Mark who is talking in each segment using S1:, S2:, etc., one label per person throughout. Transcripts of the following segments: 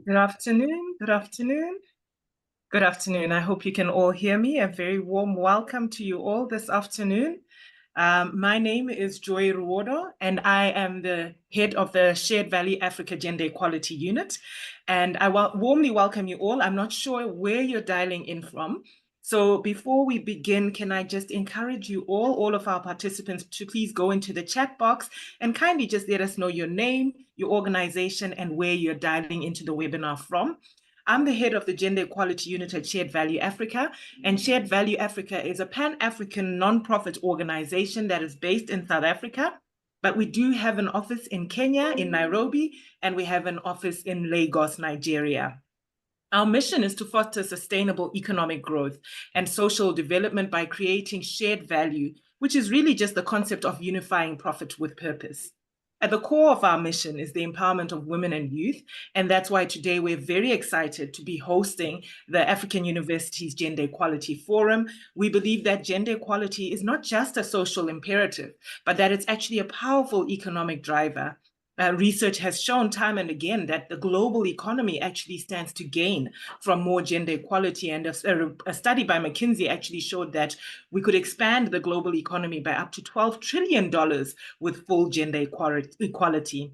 S1: Good afternoon. Good afternoon. Good afternoon. I hope you can all hear me. A very warm welcome to you all this afternoon. My name is Joy Ruodo, and I am the head of the Shared Value Africa Gender Equality Unit. And I warmly welcome you all. I'm not sure where you're dialing in from. So before we begin, can I just encourage you all of our participants, to please go into the chat box and kindly just let us know your name, your organization, and where you're dialing into the webinar from. I'm the head of the Gender Equality Unit at Shared Value Africa, and Shared Value Africa is a Pan-African nonprofit organization that is based in South Africa, but we do have an office in Kenya, in Nairobi, and we have an office in Lagos, Nigeria. Our mission is to foster sustainable economic growth and social development by creating shared value, which is really just the concept of unifying profit with purpose. At the core of our mission is the empowerment of women and youth, and that's why today we're very excited to be hosting the African University's Gender Equality Forum. We believe that gender equality is not just a social imperative, but that it's actually a powerful economic driver. Research has shown time and again that the global economy actually stands to gain from more gender equality. And a study by McKinsey actually showed that we could expand the global economy by up to $12 trillion with full gender equality.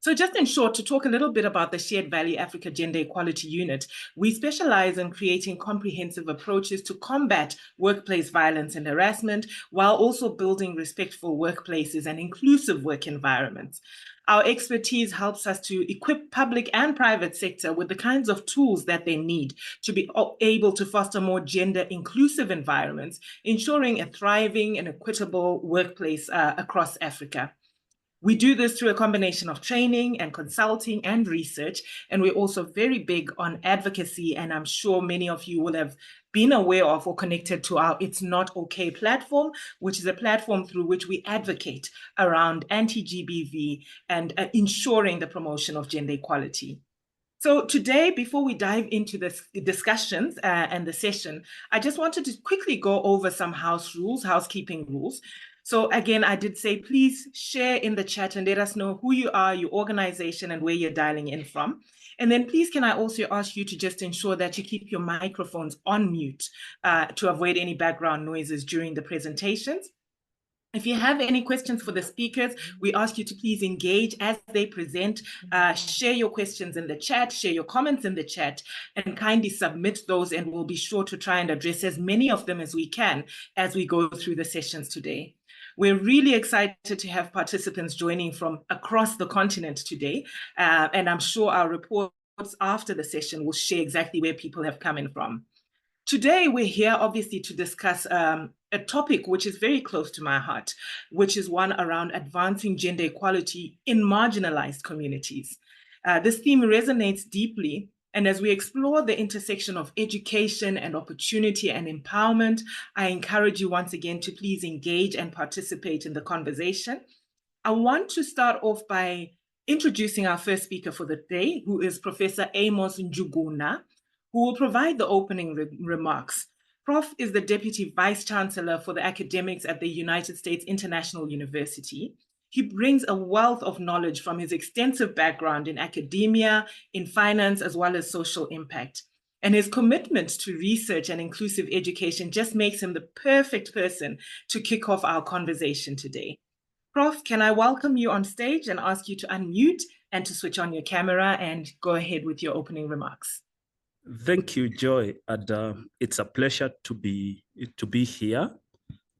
S1: So just in short, to talk a little bit about the Shared Value Africa Gender Equality Unit, we specialize in creating comprehensive approaches to combat workplace violence and harassment, while also building respectful workplaces and inclusive work environments. Our expertise helps us to equip public and private sector with the kinds of tools that they need to be able to foster more gender inclusive environments, ensuring a thriving and equitable workplace across Africa. We do this through a combination of training and consulting and research, and we're also very big on advocacy, and I'm sure many of you will have been aware of or connected to our It's Not Okay platform, which is a platform through which we advocate around anti-GBV and ensuring the promotion of gender equality. So today, before we dive into the discussions and the session, I just wanted to quickly go over some housekeeping rules. So again, I did say, please share in the chat and let us know who you are, your organization, and where you're dialing in from. And then please, can I also ask you to just ensure that you keep your microphones on mute to avoid any background noises during the presentations. If you have any questions for the speakers, we ask you to please engage as they present, share your questions in the chat, share your comments in the chat, and kindly submit those, and we'll be sure to try and address as many of them as we can as we go through the sessions today. We're really excited to have participants joining from across the continent today, and I'm sure our reports after the session will share exactly where people have come in from. Today, we're here obviously to discuss a topic which is very close to my heart, which is one around advancing gender equality in marginalized communities. This theme resonates deeply, and as we explore the intersection of education and opportunity and empowerment, I encourage you once again to please engage and participate in the conversation. I want to start off by introducing our first speaker for the day, who is Professor Amos Njuguna, who will provide the opening remarks. Prof is the Deputy Vice Chancellor for the academics at the United States International University. He brings a wealth of knowledge from his extensive background in academia, in finance, as well as social impact. And his commitment to research and inclusive education just makes him the perfect person to kick off our conversation today. Prof, can I welcome you on stage and ask you to unmute and to switch on your camera and go ahead with your opening remarks?
S2: Thank you, Joy. And it's a pleasure to be here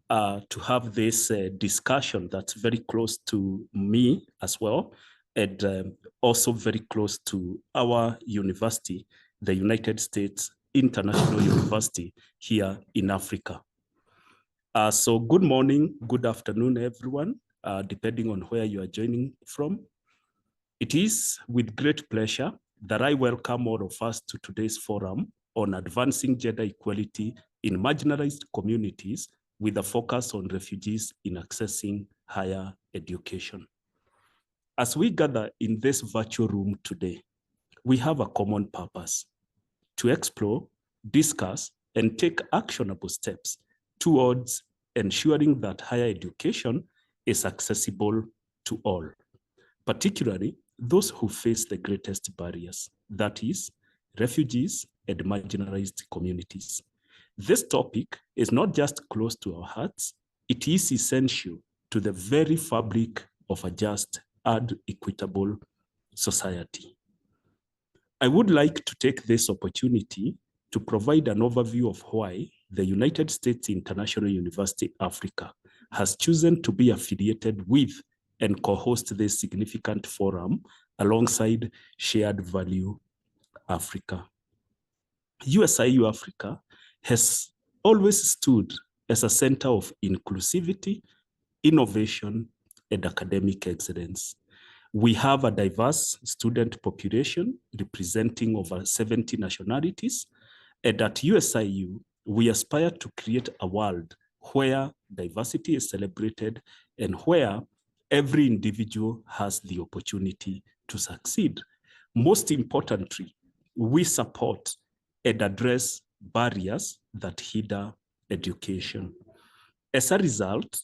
S2: to have this discussion that's very close to me as well, and also very close to our university, the United States International University here in Africa. So good morning, good afternoon, everyone, depending on where you are joining from. It is with great pleasure that I welcome all of us to today's forum on advancing gender equality in marginalized communities with a focus on refugees in accessing higher education. As we gather in this virtual room today, we have a common purpose: to explore, discuss, and take actionable steps towards ensuring that higher education is accessible to all, particularly those who face the greatest barriers, that is, refugees and marginalized communities. This topic is not just close to our hearts, it is essential to the very fabric of a just and equitable society. I would like to take this opportunity to provide an overview of why the United States International University Africa has chosen to be affiliated with and co-host this significant forum alongside Shared Value Africa. USIU Africa has always stood as a center of inclusivity, innovation, and academic excellence. We have a diverse student population representing over 70 nationalities, and at USIU, we aspire to create a world where diversity is celebrated and where every individual has the opportunity to succeed. Most importantly, we support and address barriers that hinder education. As a result,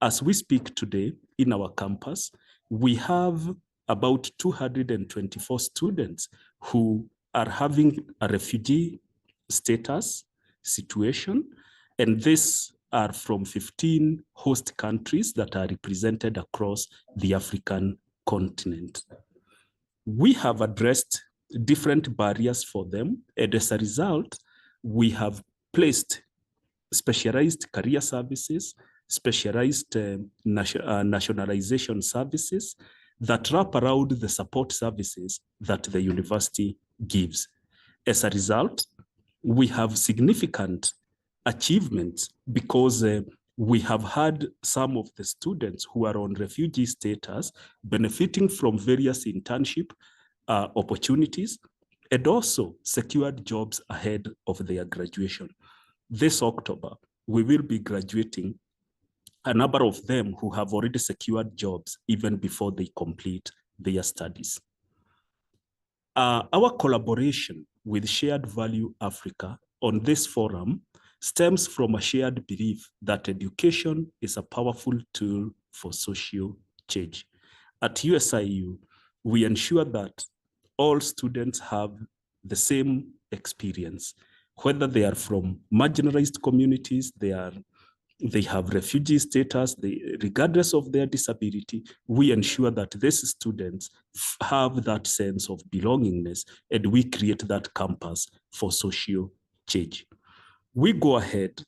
S2: as we speak today in our campus, we have about 224 students who are having a refugee status situation, and these are from 15 host countries that are represented across the African continent. We have addressed different barriers for them, and as a result, we have placed specialized career services, specialized nationalization services that wrap around the support services that the university gives. As a result, we have significant achievements because we have had some of the students who are on refugee status benefiting from various internship opportunities and also secured jobs ahead of their graduation. This October, we will be graduating a number of them who have already secured jobs even before they complete their studies. Our collaboration with Shared Value Africa on this forum stems from a shared belief that education is a powerful tool for social change. At USIU, we ensure that all students have the same experience, whether they are from marginalized communities, they have refugee status, regardless of their disability, we ensure that these students have that sense of belongingness, and we create that campus for social change. We go ahead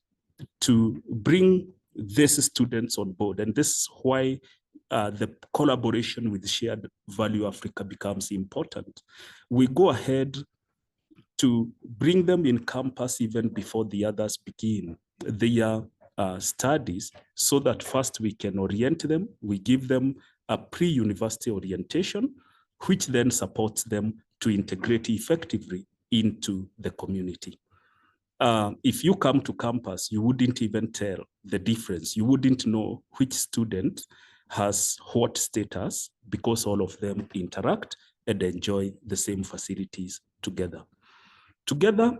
S2: to bring these students on board, and this is why the collaboration with Shared Value Africa becomes important. We go ahead to bring them in campus even before the others begin their studies, so that first we can orient them. We give them a pre-university orientation, which then supports them to integrate effectively into the community. If you come to campus, you wouldn't even tell the difference. You wouldn't know which student has what status, because all of them interact and enjoy the same facilities together. Together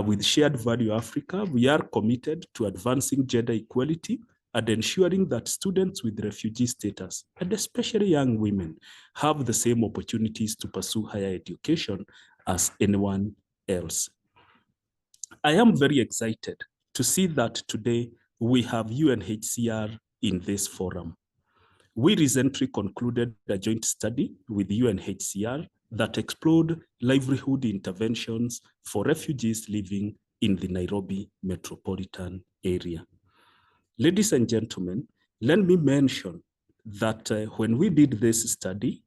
S2: with Shared Value Africa, we are committed to advancing gender equality and ensuring that students with refugee status, and especially young women, have the same opportunities to pursue higher education as anyone else. I am very excited to see that today we have UNHCR in this forum. We recently concluded a joint study with UNHCR that explored livelihood interventions for refugees living in the Nairobi metropolitan area. Ladies and gentlemen, let me mention that when we did this study,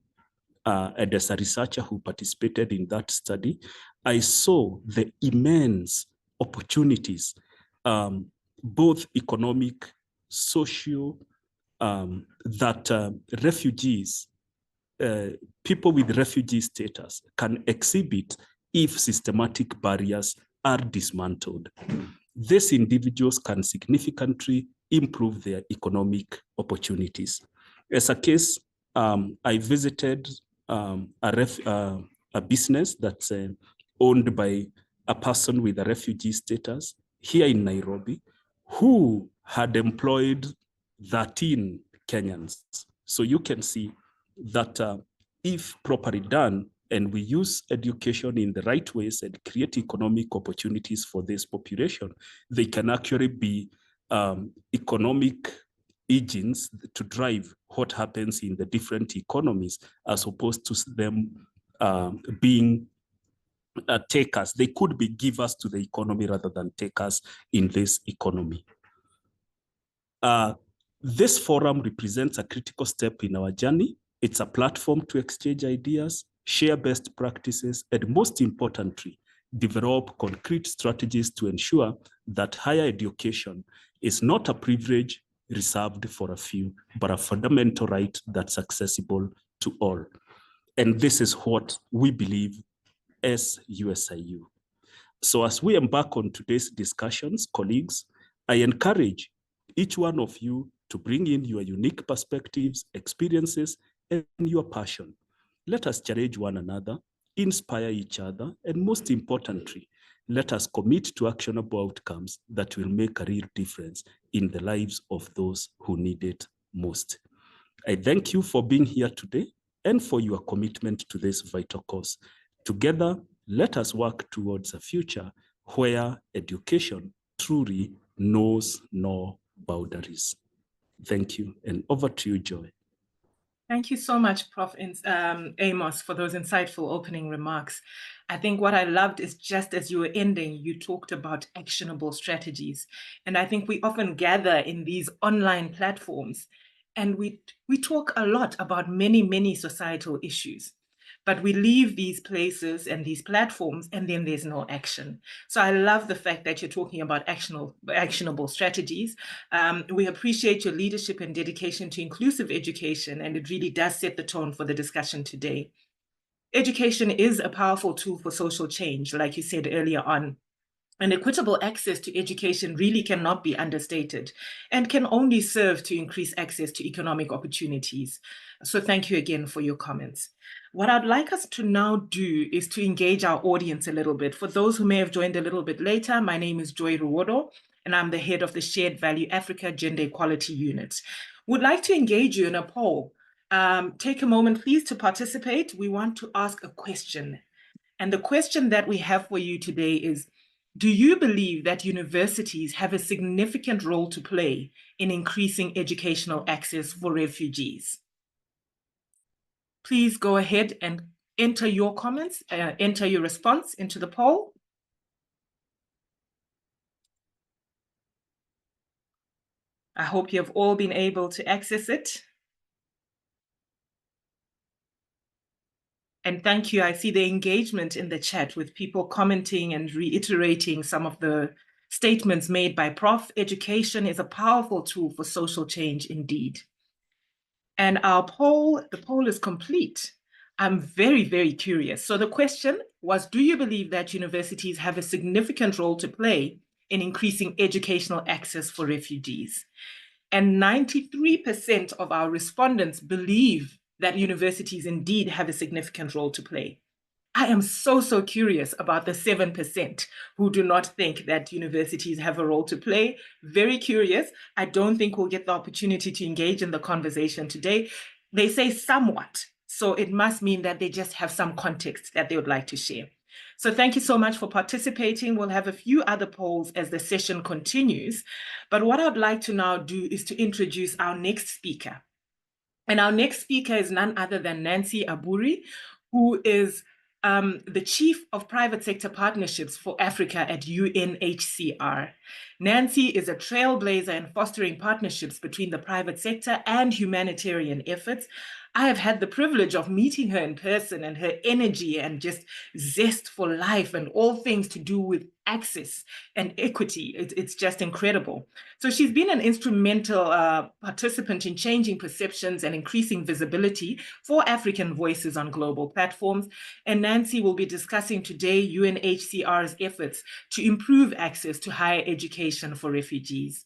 S2: and as a researcher who participated in that study, I saw the immense opportunities, both economic, social, that refugees, people with refugee status can exhibit if systematic barriers are dismantled. These individuals can significantly improve their economic opportunities. As a case, I visited a business that's owned by a person with a refugee status here in Nairobi, who had employed 13 Kenyans. So you can see that if properly done, and we use education in the right ways and create economic opportunities for this population, they can actually be economic agents to drive what happens in the different economies, as opposed to them being takers. They could be givers to the economy rather than takers in this economy. This forum represents a critical step in our journey. It's a platform to exchange ideas, share best practices, and most importantly, develop concrete strategies to ensure that higher education is not a privilege reserved for a few, but a fundamental right that's accessible to all. And this is what we believe as USIU. So as we embark on today's discussions, colleagues, I encourage each one of you to bring in your unique perspectives, experiences, and your passion. Let us challenge one another, inspire each other, and most importantly, let us commit to actionable outcomes that will make a real difference in the lives of those who need it most. I thank you for being here today and for your commitment to this vital cause. Together, let us work towards a future where education truly knows no boundaries. Thank you, and over to you, Joy.
S1: Thank you so much, Prof. Amos, for those insightful opening remarks. I think what I loved is just as you were ending, you talked about actionable strategies. And I think we often gather in these online platforms and we talk a lot about many, many societal issues. But we leave these places and these platforms, and then there's no action. So I love the fact that you're talking about actionable strategies. We appreciate your leadership and dedication to inclusive education, and it really does set the tone for the discussion today. Education is a powerful tool for social change, like you said earlier on. And equitable access to education really cannot be understated and can only serve to increase access to economic opportunities. So thank you again for your comments. What I'd like us to now do is to engage our audience a little bit. For those who may have joined a little bit later, my name is Joy Ruodo, and I'm the head of the Shared Value Africa Gender Equality Unit. Would like to engage you in a poll. Take a moment, please, to participate. We want to ask a question. And the question that we have for you today is, do you believe that universities have a significant role to play in increasing educational access for refugees? Please go ahead and enter your comments, enter your response into the poll. I hope you have all been able to access it. And thank you. I see the engagement in the chat with people commenting and reiterating some of the statements made by Prof. Education is a powerful tool for social change indeed. And the poll is complete. I'm very, very curious. So the question was, do you believe that universities have a significant role to play in increasing educational access for refugees? And 93% of our respondents believe that universities indeed have a significant role to play. I am so curious about the 7% who do not think that universities have a role to play. Very curious. I don't think we'll get the opportunity to engage in the conversation today. They say somewhat, so it must mean that they just have some context that they would like to share. So thank you so much for participating. We'll have a few other polls as the session continues. But what I'd like to now do is to introduce our next speaker. And our next speaker is none other than Nancy Aburi, who is the Chief of Private Sector Partnerships for Africa at UNHCR. Nancy is a trailblazer in fostering partnerships between the private sector and humanitarian efforts. I have had the privilege of meeting her in person, and her energy and just zest for life and all things to do with access and equity, it's just incredible. So she's been an instrumental participant in changing perceptions and increasing visibility for African voices on global platforms. And Nancy will be discussing today UNHCR's efforts to improve access to higher education for refugees.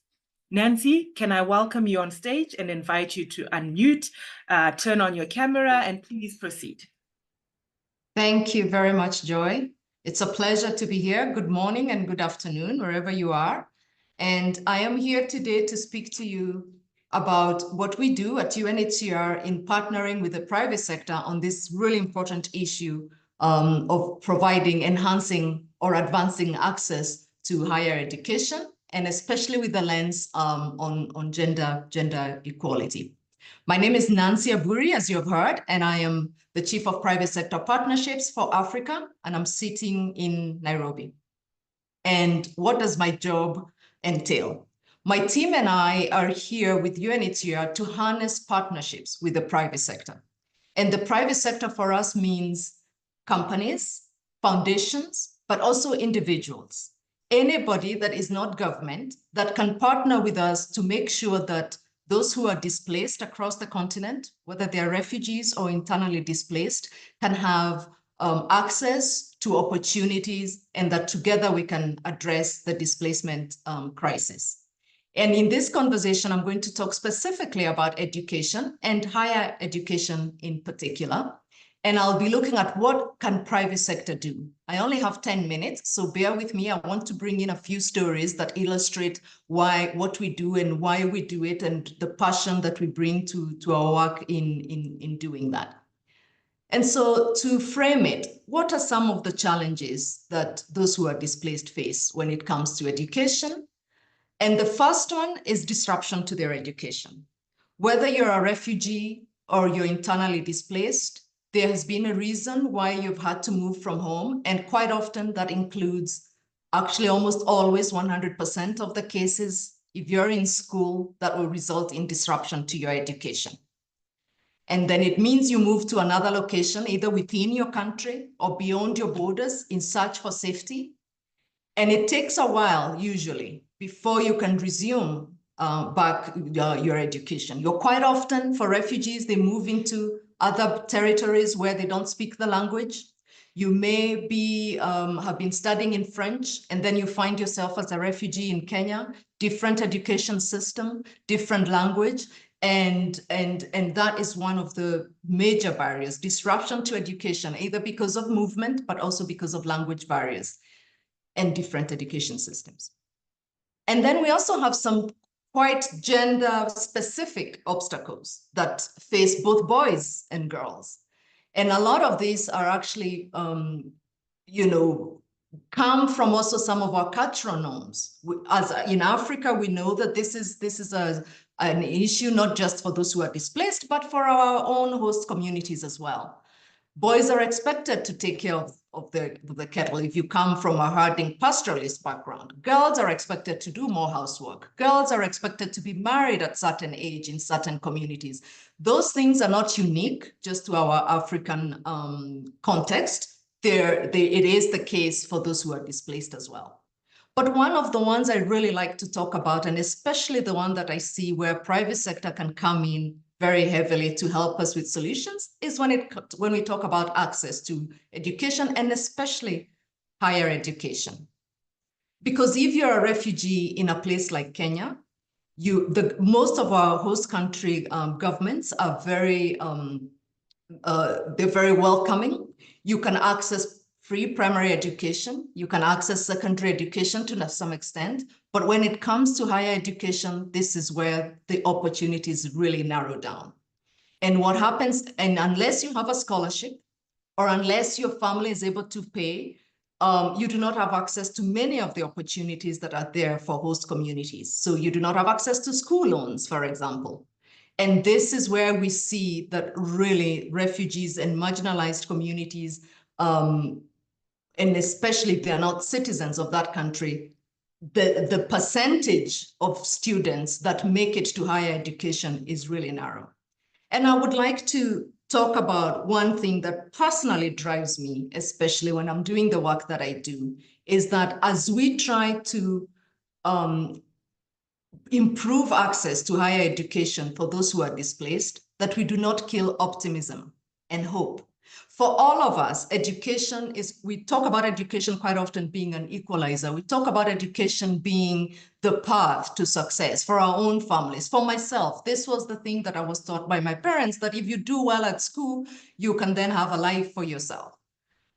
S1: Nancy, can I welcome you on stage and invite you to unmute, turn on your camera, and please proceed.
S3: Thank you very much, Joy. It's a pleasure to be here. Good morning and good afternoon, wherever you are. And I am here today to speak to you about what we do at UNHCR in partnering with the private sector on this really important issue of providing, enhancing, or advancing access to higher education, and especially with the lens on gender equality. My name is Nancy Aburi, as you have heard, and I am the Chief of Private Sector Partnerships for Africa, and I'm sitting in Nairobi. And what does my job entail? My team and I are here with UNHCR to harness partnerships with the private sector. And the private sector for us means companies, foundations, but also individuals. Anybody that is not government that can partner with us to make sure that those who are displaced across the continent, whether they are refugees or internally displaced, can have access to opportunities, and that together we can address the displacement crisis. And in this conversation, I'm going to talk specifically about education and higher education in particular. And I'll be looking at what can private sector do. I only have 10 minutes, so bear with me. I want to bring in a few stories that illustrate what we do and why we do it, and the passion that we bring to our work in doing that. And so to frame it, what are some of the challenges that those who are displaced face when it comes to education? And the first one is disruption to their education. Whether you're a refugee or you're internally displaced, there has been a reason why you've had to move from home. And quite often that includes, actually almost always 100% of the cases, if you're in school, that will result in disruption to your education. And then it means you move to another location, either within your country or beyond your borders in search for safety. And it takes a while, usually, before you can resume back your education. You're quite often, for refugees, they move into other territories where they don't speak the language. You may be have been studying in French, and then you find yourself as a refugee in Kenya, different education system, different language. And that is one of the major barriers, disruption to education, either because of movement, but also because of language barriers and different education systems. And then we also have some quite gender-specific obstacles that face both boys and girls. And a lot of these are actually, come from also some of our cultural norms. As in Africa, we know that this is an issue not just for those who are displaced, but for our own host communities as well. Boys are expected to take care of the cattle if you come from a herding pastoralist background. Girls are expected to do more housework. Girls are expected to be married at certain age in certain communities. Those things are not unique just to our African context. It is the case for those who are displaced as well. But one of the ones I really like to talk about, and especially the one that I see where private sector can come in very heavily to help us with solutions, is when we talk about access to education, and especially higher education. Because if you're a refugee in a place like Kenya, most of our host country governments are they're very welcoming. You can access free primary education. You can access secondary education to some extent. But when it comes to higher education, this is where the opportunities really narrow down. And what happens, and unless you have a scholarship, or unless your family is able to pay, you do not have access to many of the opportunities that are there for host communities. So you do not have access to school loans, for example. And this is where we see that really refugees and marginalized communities, and especially if they're not citizens of that country, the percentage of students that make it to higher education is really narrow. And I would like to talk about one thing that personally drives me, especially when I'm doing the work that I do, is that as we try to improve access to higher education for those who are displaced, that we do not kill optimism and hope. For all of us, education we talk about education quite often being an equalizer. We talk about education being the path to success for our own families. For myself, this was the thing that I was taught by my parents, that if you do well at school, you can then have a life for yourself.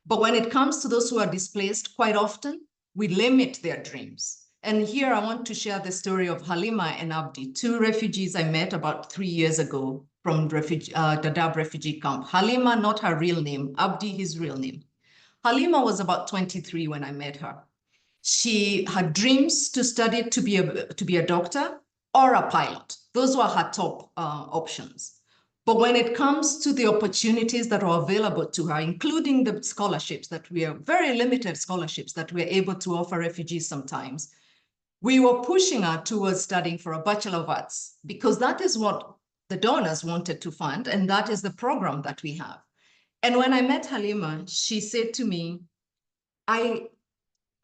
S3: But when it comes to those who are displaced, quite often we limit their dreams. And here I want to share the story of Halima and Abdi, two refugees I met about 3 years ago from Dadaab refugee camp. Halima, not her real name, Abdi, his real name. Halima was about 23 when I met her. She had dreams to study to be a doctor or a pilot. Those were her top options. But when it comes to the opportunities that are available to her, including the scholarships that we are very limited scholarships that we're able to offer refugees sometimes, we were pushing her towards studying for a Bachelor of Arts because that is what the donors wanted to fund, and that is the program that we have. And when I met Halima, she said to me, I'm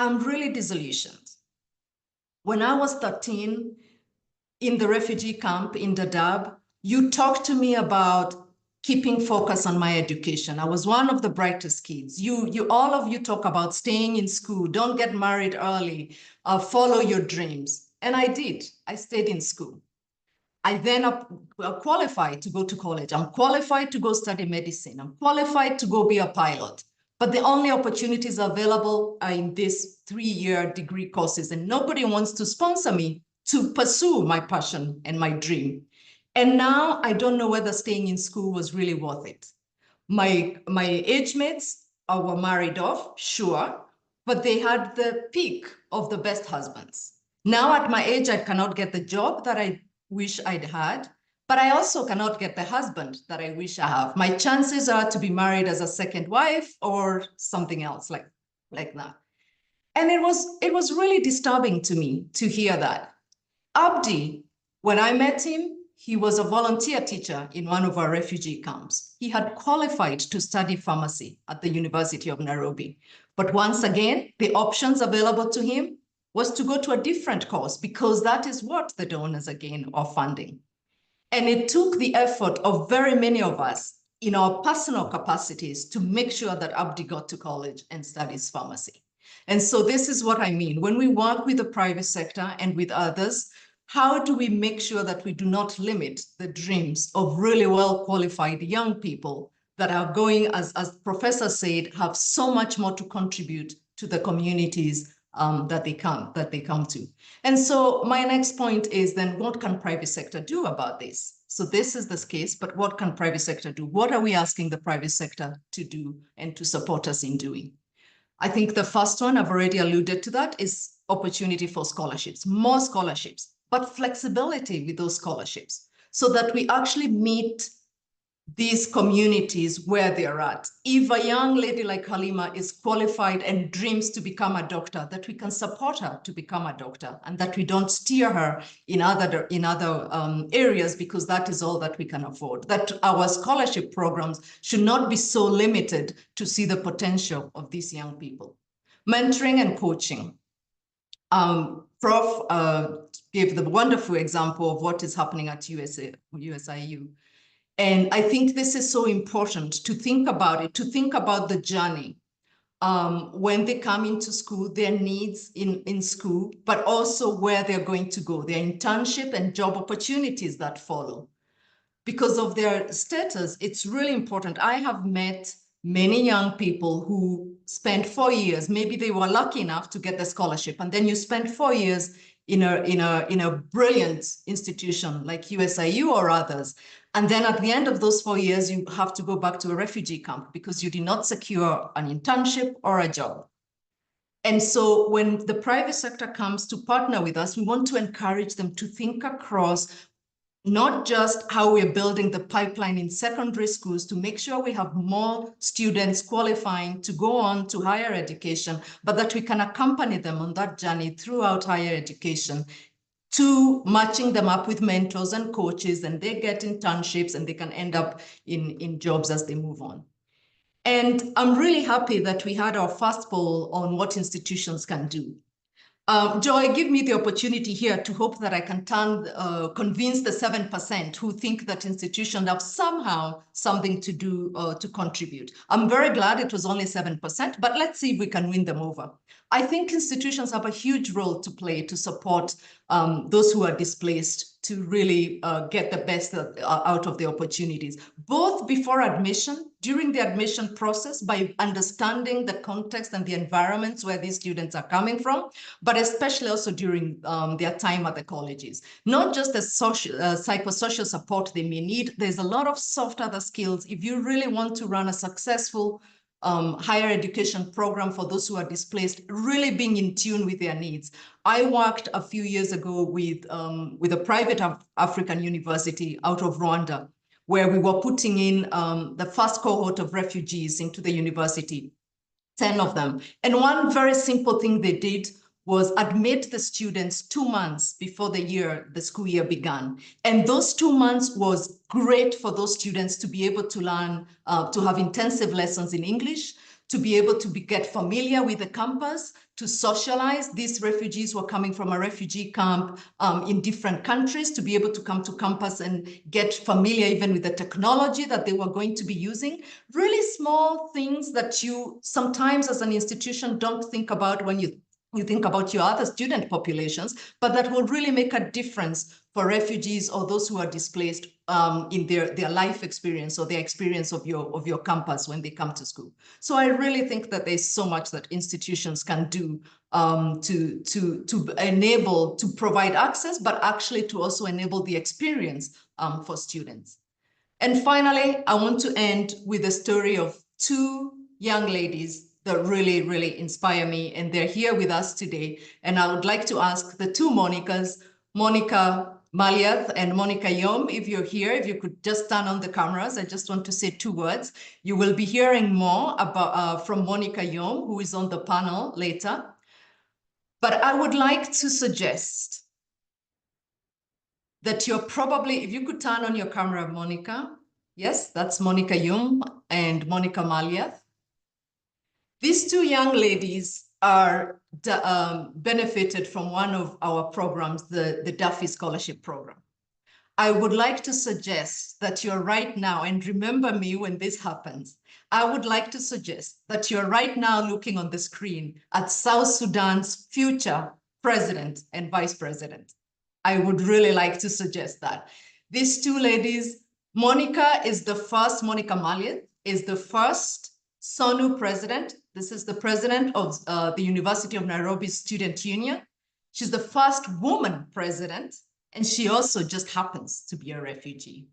S3: really disillusioned. When I was 13 in the refugee camp in Dadaab, you talked to me about keeping focus on my education. I was one of the brightest kids. All of you talk about staying in school, don't get married early, follow your dreams. And I did. I stayed in school. I then qualified to go to college. I'm qualified to go study medicine. I'm qualified to go be a pilot. But the only opportunities available are in these 3-year degree courses, and nobody wants to sponsor me to pursue my passion and my dream. And now I don't know whether staying in school was really worth it. My age mates were married off, sure, but they had the peak of the best husbands. Now at my age, I cannot get the job that I wish I'd had, but I also cannot get the husband that I wish I have. My chances are to be married as a second wife or something else like that. And it was really disturbing to me to hear that. Abdi, when I met him, he was a volunteer teacher in one of our refugee camps. He had qualified to study pharmacy at the University of Nairobi. But once again, the options available to him was to go to a different course because that is what the donors again are funding. And it took the effort of very many of us in our personal capacities to make sure that Abdi got to college and studies pharmacy. And so this is what I mean. When we work with the private sector and with others, how do we make sure that we do not limit the dreams of really well-qualified young people that are going, as Professor said, have so much more to contribute to the communities that they come to. And so my next point is then, what can private sector do about this? So this is this case, but what can private sector do? What are we asking the private sector to do and to support us in doing? I think the first one, I've already alluded to that, is opportunity for scholarships, more scholarships, but flexibility with those scholarships so that we actually meet these communities where they're at. If a young lady like Halima is qualified and dreams to become a doctor, that we can support her to become a doctor and that we don't steer her in other areas because that is all that we can afford. That our scholarship programs should not be so limited to see the potential of these young people. Mentoring and coaching. Prof gave the wonderful example of what is happening at USIU. And I think this is so important to think about it, to think about the journey when they come into school, their needs in school, but also where they're going to go, their internship and job opportunities that follow. Because of their status, it's really important. I have met many young people who spent 4 years, maybe they were lucky enough to get the scholarship, and then you spend 4 years in a brilliant institution like USIU or others. And then at the end of those 4 years, you have to go back to a refugee camp because you did not secure an internship or a job. And so when the private sector comes to partner with us, we want to encourage them to think across not just how we're building the pipeline in secondary schools to make sure we have more students qualifying to go on to higher education, but that we can accompany them on that journey throughout higher education, to matching them up with mentors and coaches, and they get internships and they can end up in jobs as they move on. And I'm really happy that we had our first poll on what institutions can do. Joy, give me the opportunity here to hope that I can convince the 7% who think that institutions have somehow something to do to contribute. I'm very glad it was only 7%, but let's see if we can win them over. I think institutions have a huge role to play to support those who are displaced to really get the best out of the opportunities, both before admission, during the admission process, by understanding the context and the environments where these students are coming from, but especially also during their time at the colleges. Not just the psychosocial support they may need, there's a lot of soft other skills. If you really want to run a successful higher education program for those who are displaced, really being in tune with their needs. I worked a few years ago with a private African university out of Rwanda, where we were putting in the first cohort of refugees into the university, 10 of them. And one very simple thing they did was admit the students 2 months before the school year began. And those 2 months was great for those students to be able to learn, to have intensive lessons in English, to be able to get familiar with the campus, to socialize. These refugees were coming from a refugee camp in different countries, to be able to come to campus and get familiar even with the technology that they were going to be using. Really small things that you sometimes as an institution don't think about when you think about your other student populations, but that will really make a difference for refugees or those who are displaced in their life experience or their experience of your campus when they come to school. So I really think that there's so much that institutions can do to enable, to provide access, but actually to also enable the experience for students. And finally, I want to end with a story of 2 young ladies that really, really inspire me, and they're here with us today. And I would like to ask the 2 Monicas, Monica Maliath and Monica Yom, if you're here, if you could just turn on the cameras. I just want to say 2 words. You will be hearing more about from Monica Yom, who is on the panel later. But I would like to suggest that you're probably, if you could turn on your camera, Monica. Yes, that's Monica Yom and Monica Maliath. These 2 young ladies are benefited from one of our programs, the Duffy Scholarship Program. I would like to suggest that you're right now, and remember me when this happens, I would like to suggest that you're right now looking on the screen at South Sudan's future president and vice president. I would really like to suggest that. These 2 ladies, Monica Maliath is the first SONU president. This is the president of the University of Nairobi Student Union. She's the first woman president, and she also just happens to be a refugee.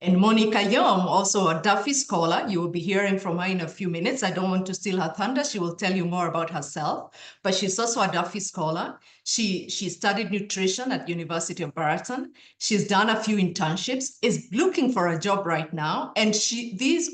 S3: And Monica Yom, also a Duffy scholar, you will be hearing from her in a few minutes. I don't want to steal her thunder. She will tell you more about herself, but she's also a Duffy scholar. She studied nutrition at University of Baraton. She's done a few internships, is looking for a job right now. And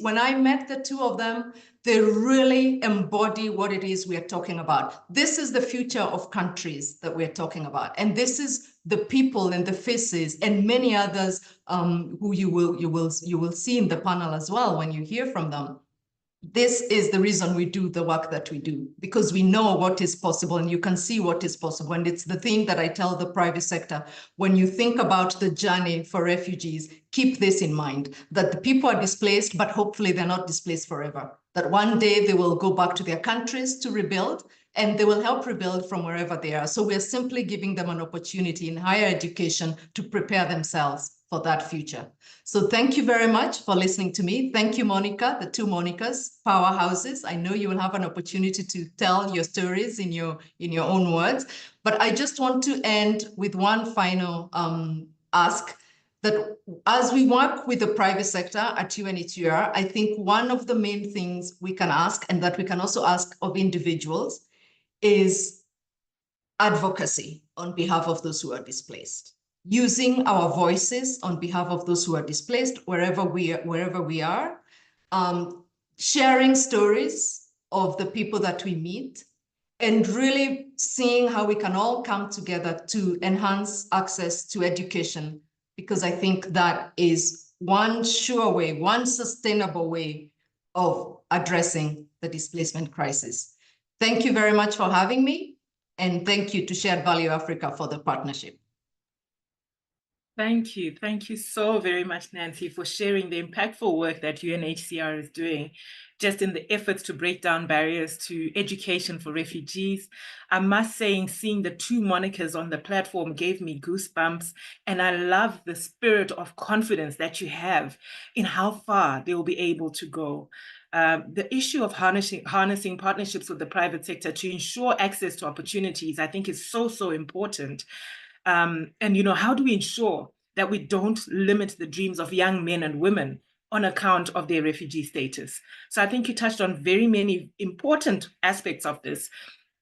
S3: when I met the 2 of them, they really embody what it is we are talking about. This is the future of countries that we're talking about. And this is the people and the faces and many others who you will see in the panel as well when you hear from them. This is the reason we do the work that we do, because we know what is possible and you can see what is possible. And it's the thing that I tell the private sector, when you think about the journey for refugees, keep this in mind, that the people are displaced, but hopefully they're not displaced forever. That one day they will go back to their countries to rebuild, and they will help rebuild from wherever they are. So we're simply giving them an opportunity in higher education to prepare themselves for that future. So thank you very much for listening to me. Thank you, Monica, the 2 Monicas, powerhouses. I know you will have an opportunity to tell your stories in your own words, but I just want to end with one final ask, that as we work with the private sector at UNHCR, I think one of the main things we can ask, and that we can also ask of individuals, is advocacy on behalf of those who are displaced. Using our voices on behalf of those who are displaced, wherever we are, sharing stories of the people that we meet, and really seeing how we can all come together to enhance access to education, because I think that is one sure way, one sustainable way of addressing the displacement crisis. Thank you very much for having me, and thank you to Shared Value Africa for the partnership.
S1: Thank you. Thank you so very much, Nancy, for sharing the impactful work that UNHCR is doing just in the efforts to break down barriers to education for refugees. I must say, seeing the two monikers on the platform gave me goosebumps, and I love the spirit of confidence that you have in how far they will be able to go. The issue of harnessing partnerships with the private sector to ensure access to opportunities, I think, is so, so important. And, how do we ensure that we don't limit the dreams of young men and women on account of their refugee status? So I think you touched on very many important aspects of this.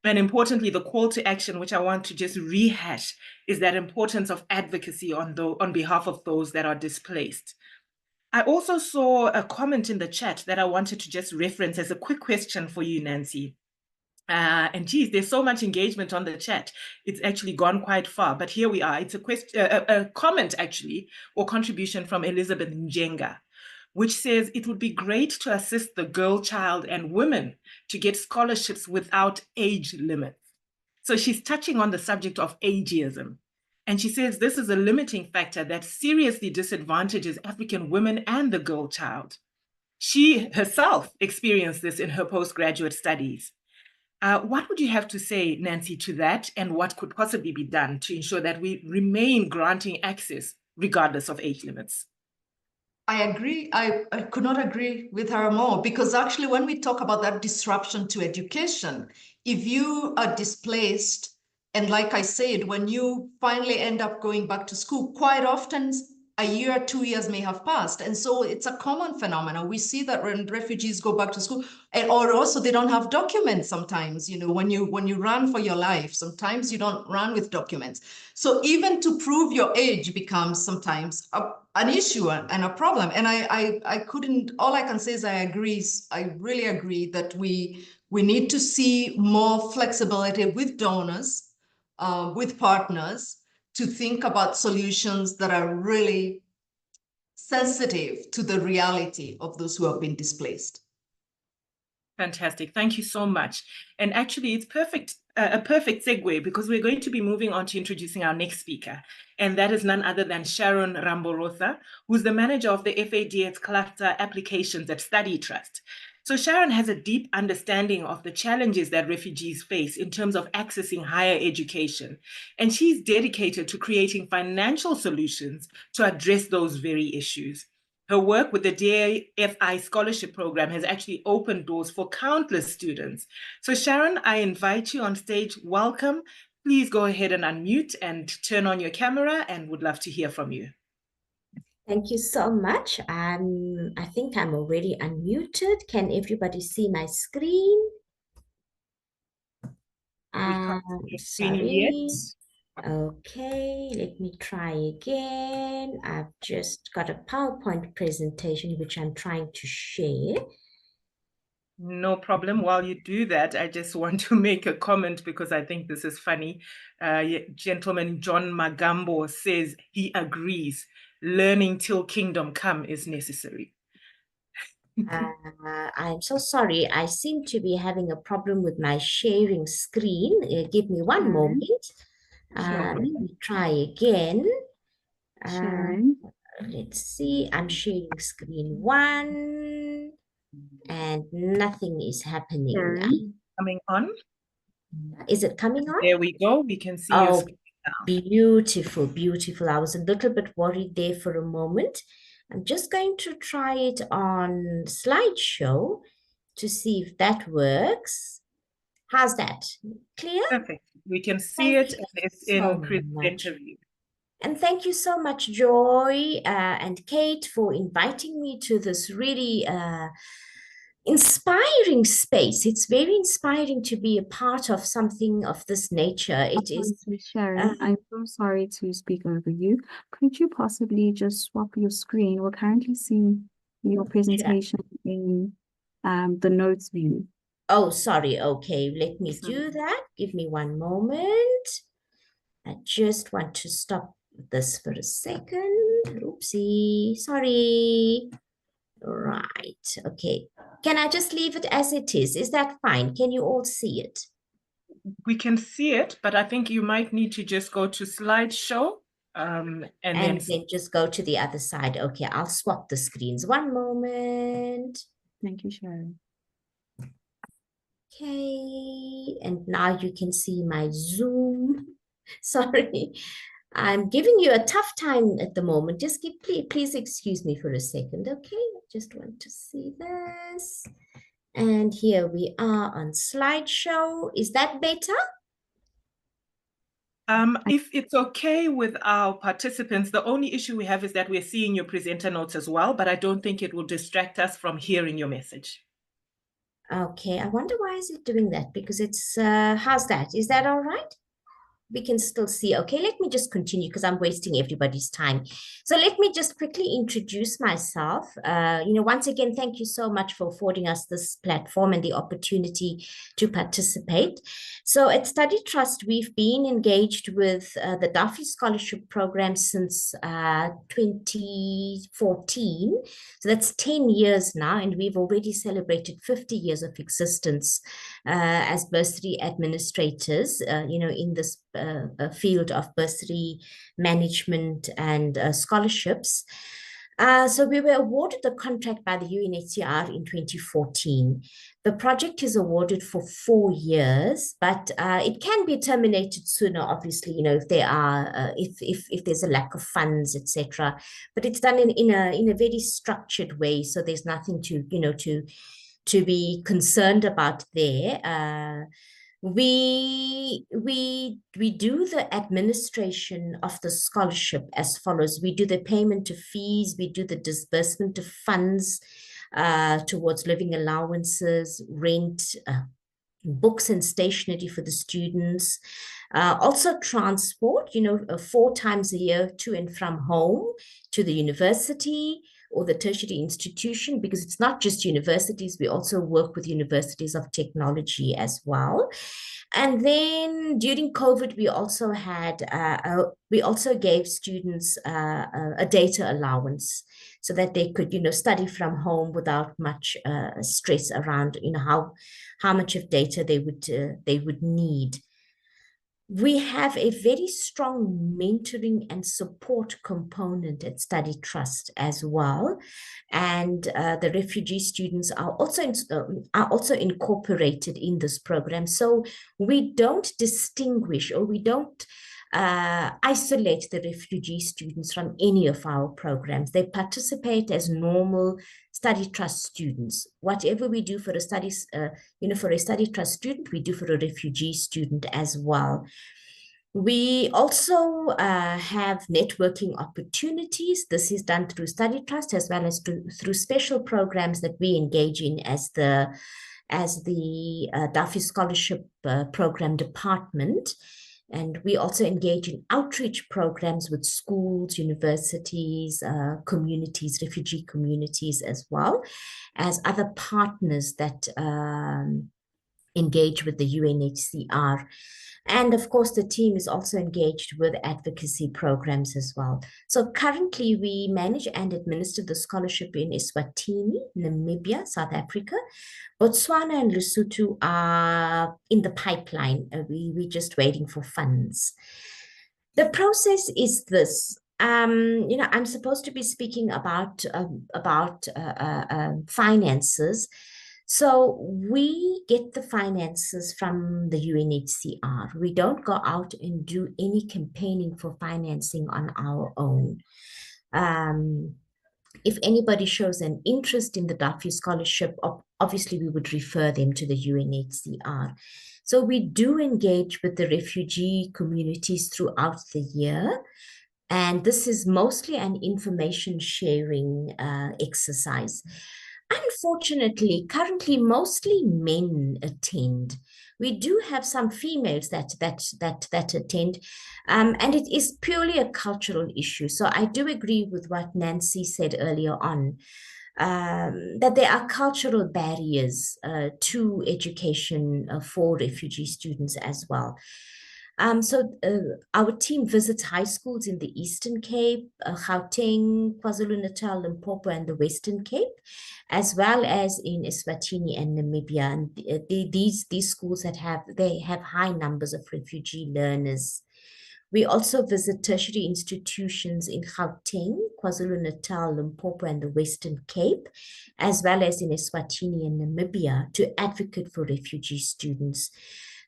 S1: And importantly, the call to action, which I want to just rehash, is that importance of advocacy on behalf of those that are displaced. I also saw a comment in the chat that I wanted to just reference as a quick question for you, Nancy. And geez, there's so much engagement on the chat. It's actually gone quite far, but here we are. It's a question, a comment actually, or contribution from Elizabeth Njenga, which says it would be great to assist the girl child and women to get scholarships without age limits. So she's touching on the subject of ageism. And she says this is a limiting factor that seriously disadvantages African women and the girl child. She herself experienced this in her postgraduate studies. What would you have to say, Nancy, to that, and what could possibly be done to ensure that we remain granting access regardless of age limits?
S3: I agree. I could not agree with her more, because actually when we talk about that disruption to education, if you are displaced, and like I said, when you finally end up going back to school, quite often a year, 2 years may have passed. And so it's a common phenomenon. We see that when refugees go back to school, or also they don't have documents sometimes, when you run for your life, sometimes you don't run with documents. So even to prove your age becomes sometimes an issue and a problem. And all I can say is I really agree that we need to see more flexibility with donors, with partners, to think about solutions that are really sensitive to the reality of those who have been displaced.
S1: Fantastic. Thank you so much. And actually, it's a perfect segue, because we're going to be moving on to introducing our next speaker. And that is none other than Sharon Ramborotha, who's the manager of the FADS Cluster Applications at Study Trust. So Sharon has a deep understanding of the challenges that refugees face in terms of accessing higher education. And she's dedicated to creating financial solutions to address those very issues. Her work with the DAFI scholarship program has actually opened doors for countless students. So Sharon, I invite you on stage. Welcome. Please go ahead and unmute and turn on your camera, and would love to hear from you.
S4: Thank you so much. I think I'm already unmuted. Can everybody see my screen? Sorry. Okay, let me try again. I've just got a PowerPoint presentation which I'm trying to share.
S1: No problem. While you do that, I just want to make a comment, because I think this is funny. Gentleman John Magambo says he agrees. Learning till kingdom come is necessary.
S4: I'm so sorry. I seem to be having a problem with my sharing screen. Give me one moment. Let me try again. Let's see. I'm sharing screen 1, and nothing is happening.
S1: Coming on?
S4: Is it coming on?
S1: There we go. We can see your screen now.
S4: Beautiful, beautiful. I was a little bit worried there for a moment. I'm just going to try it on slideshow to see if that works. How's that? Clear?
S1: Perfect. We can see it, and it's in presenter view.
S4: And thank you so much, Joy and Kate, for inviting me to this really inspiring space. It's very inspiring to be a part of something of this nature. It is.
S5: Sharon, I'm so sorry to speak over you. Could you possibly just swap your screen? We're currently seeing your presentation in the notes view.
S4: Oh, sorry. Okay, let me do that. Give me one moment. I just want to stop this for a second. Oopsie, sorry. Right, okay. Can I just leave it as it is? Is that fine? Can you all see it?
S1: We can see it, but I think you might need to just go to slideshow. And
S4: And
S1: then
S4: then just go to the other side. Okay, I'll swap the screens. One moment.
S5: Thank you, Sharon.
S4: Okay, and now you can see my Zoom. Sorry, I'm giving you a tough time at the moment. Just please excuse me for a second, okay? I just want to see this. And here we are on slideshow. Is that better?
S1: if it's okay with our participants, the only issue we have is that we're seeing your presenter notes as well, but I don't think it will distract us from hearing your message.
S4: Okay, I wonder why is it doing that? Because it's, how's that? Is that all right? We can still see. Okay, let me just continue because I'm wasting everybody's time. So let me just quickly introduce myself. Once again, thank you so much for affording us this platform and the opportunity to participate. So at Study Trust, we've been engaged with the Duffy Scholarship Program since 2014. So that's 10 years now, and we've already celebrated 50 years of existence as bursary administrators, in this field of bursary management and scholarships. So we were awarded the contract by the UNHCR in 2014. The project is awarded for 4 years, but it can be terminated sooner, obviously, if there are, if there's a lack of funds, etc. But it's done in a very structured way, so there's nothing to be concerned about there. We do the administration of the scholarship as follows. We do the payment of fees, we do the disbursement of funds towards living allowances, rent, books and stationery for the students, also transport, 4 times a year to and from home to the university or the tertiary institution, because it's not just universities, we also work with universities of technology as well. And then during COVID, we also gave students a data allowance so that they could, study from home without much stress around, how much of data they would need. We have a very strong mentoring and support component at Study Trust as well. And the refugee students are also incorporated in this program. So we don't distinguish, or we don't isolate the refugee students from any of our programs. They participate as normal Study Trust students. Whatever we do for a Study Trust student, we do for a refugee student as well. We also have networking opportunities. This is done through Study Trust as well as through special programs that we engage in as the Duffy Scholarship Program Department. And we also engage in outreach programs with schools, universities, communities, refugee communities, as well as other partners that engage with the UNHCR. And of course, the team is also engaged with advocacy programs as well. So currently, we manage and administer the scholarship in Eswatini, Namibia, South Africa. Botswana and Lesotho are in the pipeline. We're just waiting for funds. The process is this. I'm supposed to be speaking about finances. So we get the finances from the UNHCR. We don't go out and do any campaigning for financing on our own. If anybody shows an interest in the Duffy Scholarship, obviously we would refer them to the UNHCR. So we do engage with the refugee communities throughout the year. And this is mostly an information sharing exercise. Unfortunately, currently, mostly men attend. We do have some females that attend, and it is purely a cultural issue. So I do agree with what Nancy said earlier on, that there are cultural barriers to education for refugee students as well. So our team visits high schools in the Eastern Cape, Gauteng, KwaZulu-Natal, Limpopo, and the Western Cape, as well as in Eswatini and Namibia. And these schools have high numbers of refugee learners. We also visit tertiary institutions in Gauteng, KwaZulu-Natal, Limpopo, and the Western Cape, as well as in Eswatini and Namibia, to advocate for refugee students.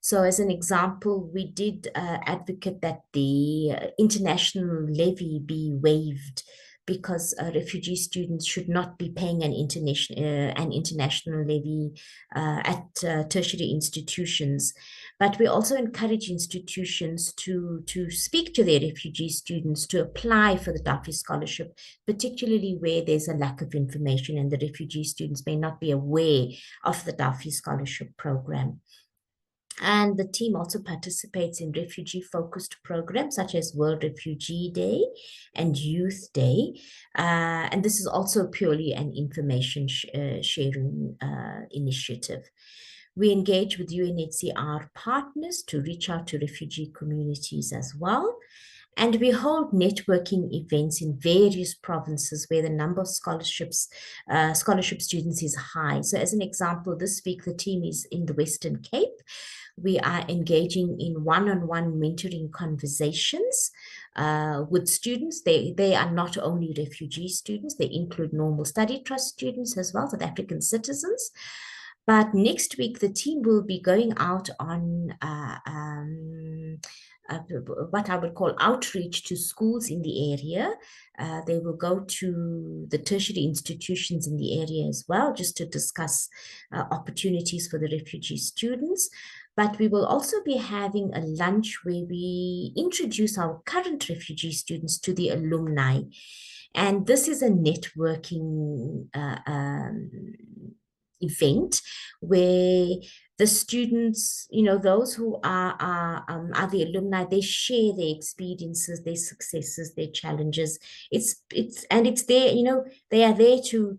S4: So as an example, we did advocate that the international levy be waived, because refugee students should not be paying an international levy at tertiary institutions. But we also encourage institutions to speak to their refugee students to apply for the Duffy Scholarship, particularly where there's a lack of information and the refugee students may not be aware of the Duffy Scholarship program. And the team also participates in refugee-focused programs such as World Refugee Day and Youth Day. And this is also purely an information sharing initiative. We engage with UNHCR partners to reach out to refugee communities as well. And we hold networking events in various provinces where the number of scholarship students is high. So as an example, this week the team is in the Western Cape. We are engaging in one-on-one mentoring conversations with students. They are not only refugee students, they include normal study trust students as well, South African citizens. But next week, the team will be going out on what I would call outreach to schools in the area. They will go to the tertiary institutions in the area as well, just to discuss opportunities for the refugee students. But we will also be having a lunch where we introduce our current refugee students to the alumni. And this is a networking event where the students, those who are the alumni, they share their experiences, their successes, their challenges. It's there, they are there to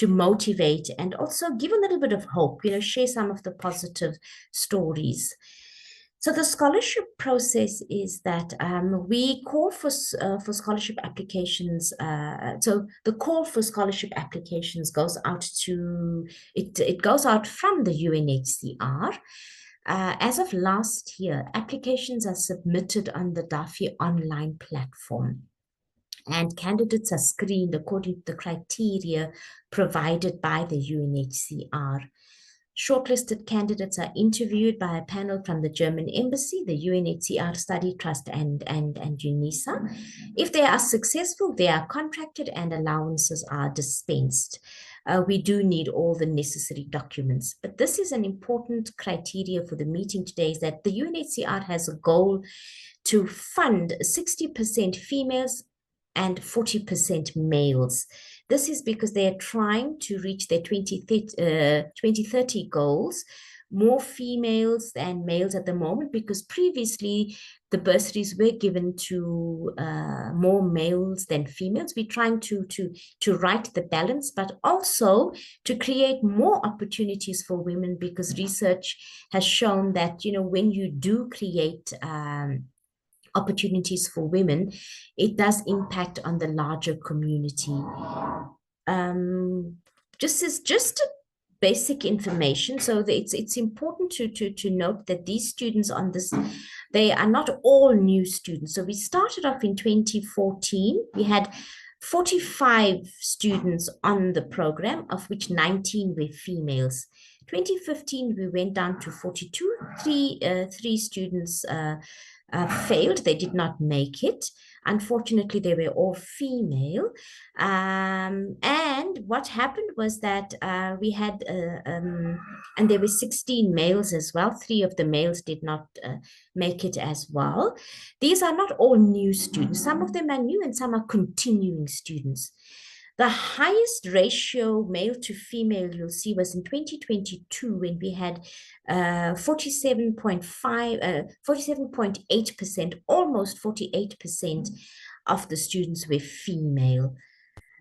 S4: motivate and also give a little bit of hope, share some of the positive stories. So the scholarship process is that we call for scholarship applications. So the call for scholarship applications goes out to it goes out from the UNHCR. As of last year, applications are submitted on the Duffy online platform, and candidates are screened according to the criteria provided by the UNHCR. Shortlisted candidates are interviewed by a panel from the German Embassy, the UNHCR Study Trust, and UNISA. If they are successful, they are contracted and allowances are dispensed. We do need all the necessary documents. But this is an important criteria for the meeting today, is that the UNHCR has a goal to fund 60% females and 40% males. This is because they are trying to reach their 2030 goals, more females than males at the moment, because previously the bursaries were given to more males than females. We're trying to right the balance, but also to create more opportunities for women, because research has shown that, when you do create opportunities for women, it does impact on the larger community. Just basic information. So it's important to note that these students on this, they are not all new students. So we started off in 2014. We had 45 students on the program, of which 19 were females. 2015, we went down to 42. Three students failed. They did not make it. Unfortunately, they were all female. And what happened was that we had, and there were 16 males as well. 3 of the males did not make it as well. These are not all new students. Some of them are new and some are continuing students. The highest ratio male to female you'll see was in 2022, when we had 47.8%, almost 48% of the students were female.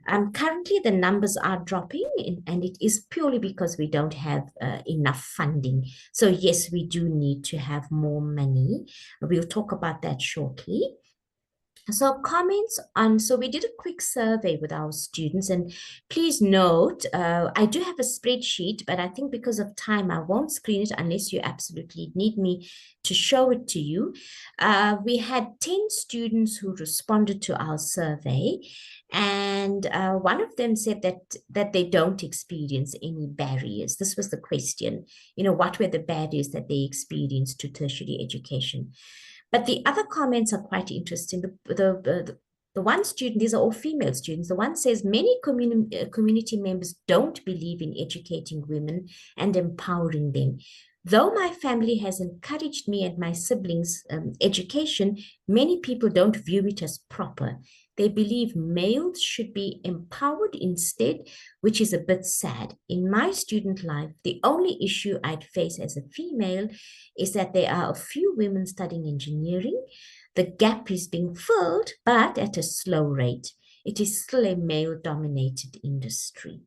S4: Currently, the numbers are dropping, and it is purely because we don't have enough funding. So yes, we do need to have more money. We'll talk about that shortly. So comments on, so we did a quick survey with our students, and please note, I do have a spreadsheet, but I think because of time, I won't screen it unless you absolutely need me to show it to you. We had 10 students who responded to our survey, and one of them said that they don't experience any barriers. This was the question, what were the barriers that they experienced to tertiary education? But the other comments are quite interesting. The one student, these are all female students, the one says many community members don't believe in educating women and empowering them. Though my family has encouraged me and my siblings' education, many people don't view it as proper. They believe males should be empowered instead, which is a bit sad. In my student life, the only issue I'd face as a female is that there are a few women studying engineering. The gap is being filled, but at a slow rate. It is still a male-dominated industry.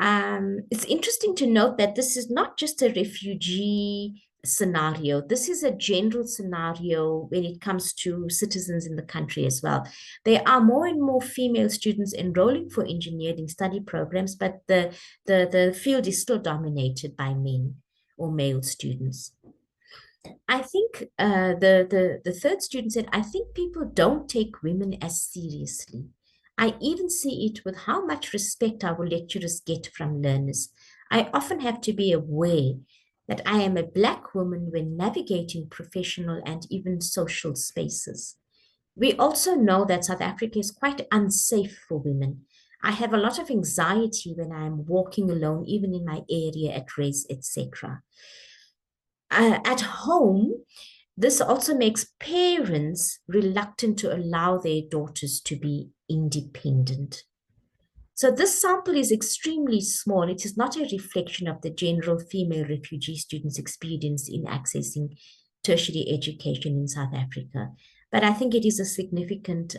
S4: It's interesting to note that this is not just a refugee scenario. This is a general scenario when it comes to citizens in the country as well. There are more and more female students enrolling for engineering study programs, but the field is still dominated by men or male students. I think the third student said, I think people don't take women as seriously. I even see it with how much respect our lecturers get from learners. I often have to be aware that I am a Black woman when navigating professional and even social spaces. We also know that South Africa is quite unsafe for women. I have a lot of anxiety when I am walking alone, even in my area at race, etc. At home, this also makes parents reluctant to allow their daughters to be independent. So this sample is extremely small. It is not a reflection of the general female refugee students' experience in accessing tertiary education in South Africa. But I think it is a significant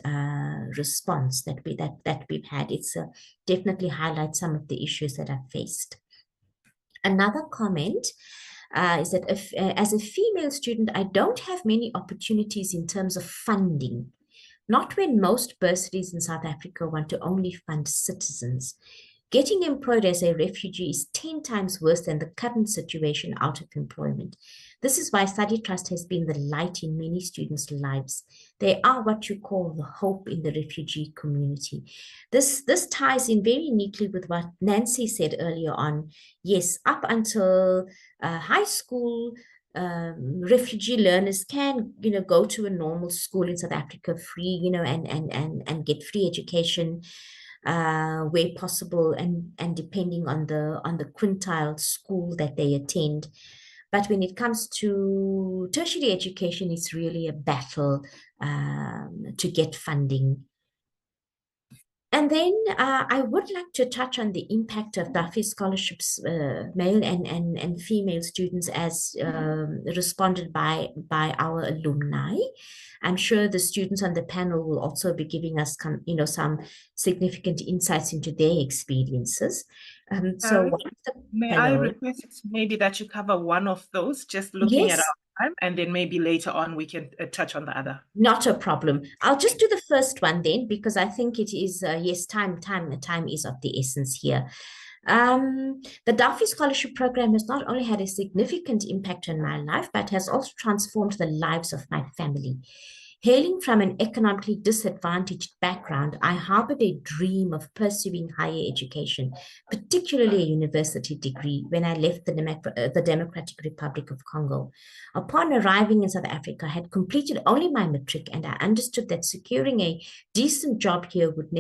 S4: response that we've had. It's definitely highlights some of the issues that are faced. Another comment is that as a female student, I don't have many opportunities in terms of funding. Not when most bursaries in South Africa want to only fund citizens. Getting employed as a refugee is 10 times worse than the current situation out of employment. This is why Study Trust has been the light in many students' lives. They are what you call the hope in the refugee community. This ties in very neatly with what Nancy said earlier on. Yes, up until high school, refugee learners can, go to a normal school in South Africa free, and get free education where possible, and depending on the quintile school that they attend. But when it comes to tertiary education, it's really a battle to get funding. And then I would like to touch on the impact of Duffy scholarships, male and female students, as responded by our alumni. I'm sure the students on the panel will also be giving us some significant insights into their experiences.
S1: May I request maybe that you cover one of those, just looking at our time, and then maybe later on we can touch on the other.
S4: Not a problem. I'll just do the first one then, because I think it is, yes, time is of the essence here. The Duffy Scholarship Program has not only had a significant impact on my life, but has also transformed the lives of my family. Hailing from an economically disadvantaged background, I harbored a dream of pursuing higher education, particularly a university degree, when I left the Democratic Republic of Congo. Upon arriving in South Africa, I had completed only my matric, and I understood that securing a decent job here would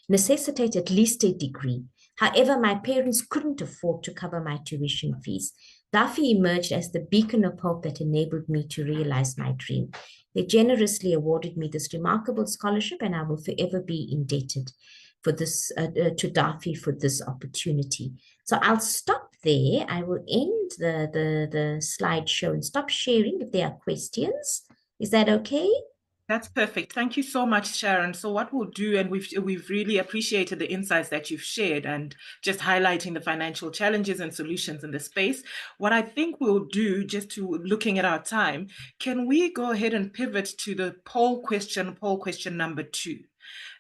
S4: necessitate at least a degree. However, my parents couldn't afford to cover my tuition fees. Duffy emerged as the beacon of hope that enabled me to realize my dream. They generously awarded me this remarkable scholarship, and I will forever be indebted for this to Duffy for this opportunity. So I'll stop there. I will end the slideshow and stop sharing if there are questions. Is that okay?
S1: That's perfect. Thank you so much, Sharon. So what we'll do, and we've really appreciated the insights that you've shared and just highlighting the financial challenges and solutions in the space. What I think we'll do, just to looking at our time, can we go ahead and pivot to the poll question number 2?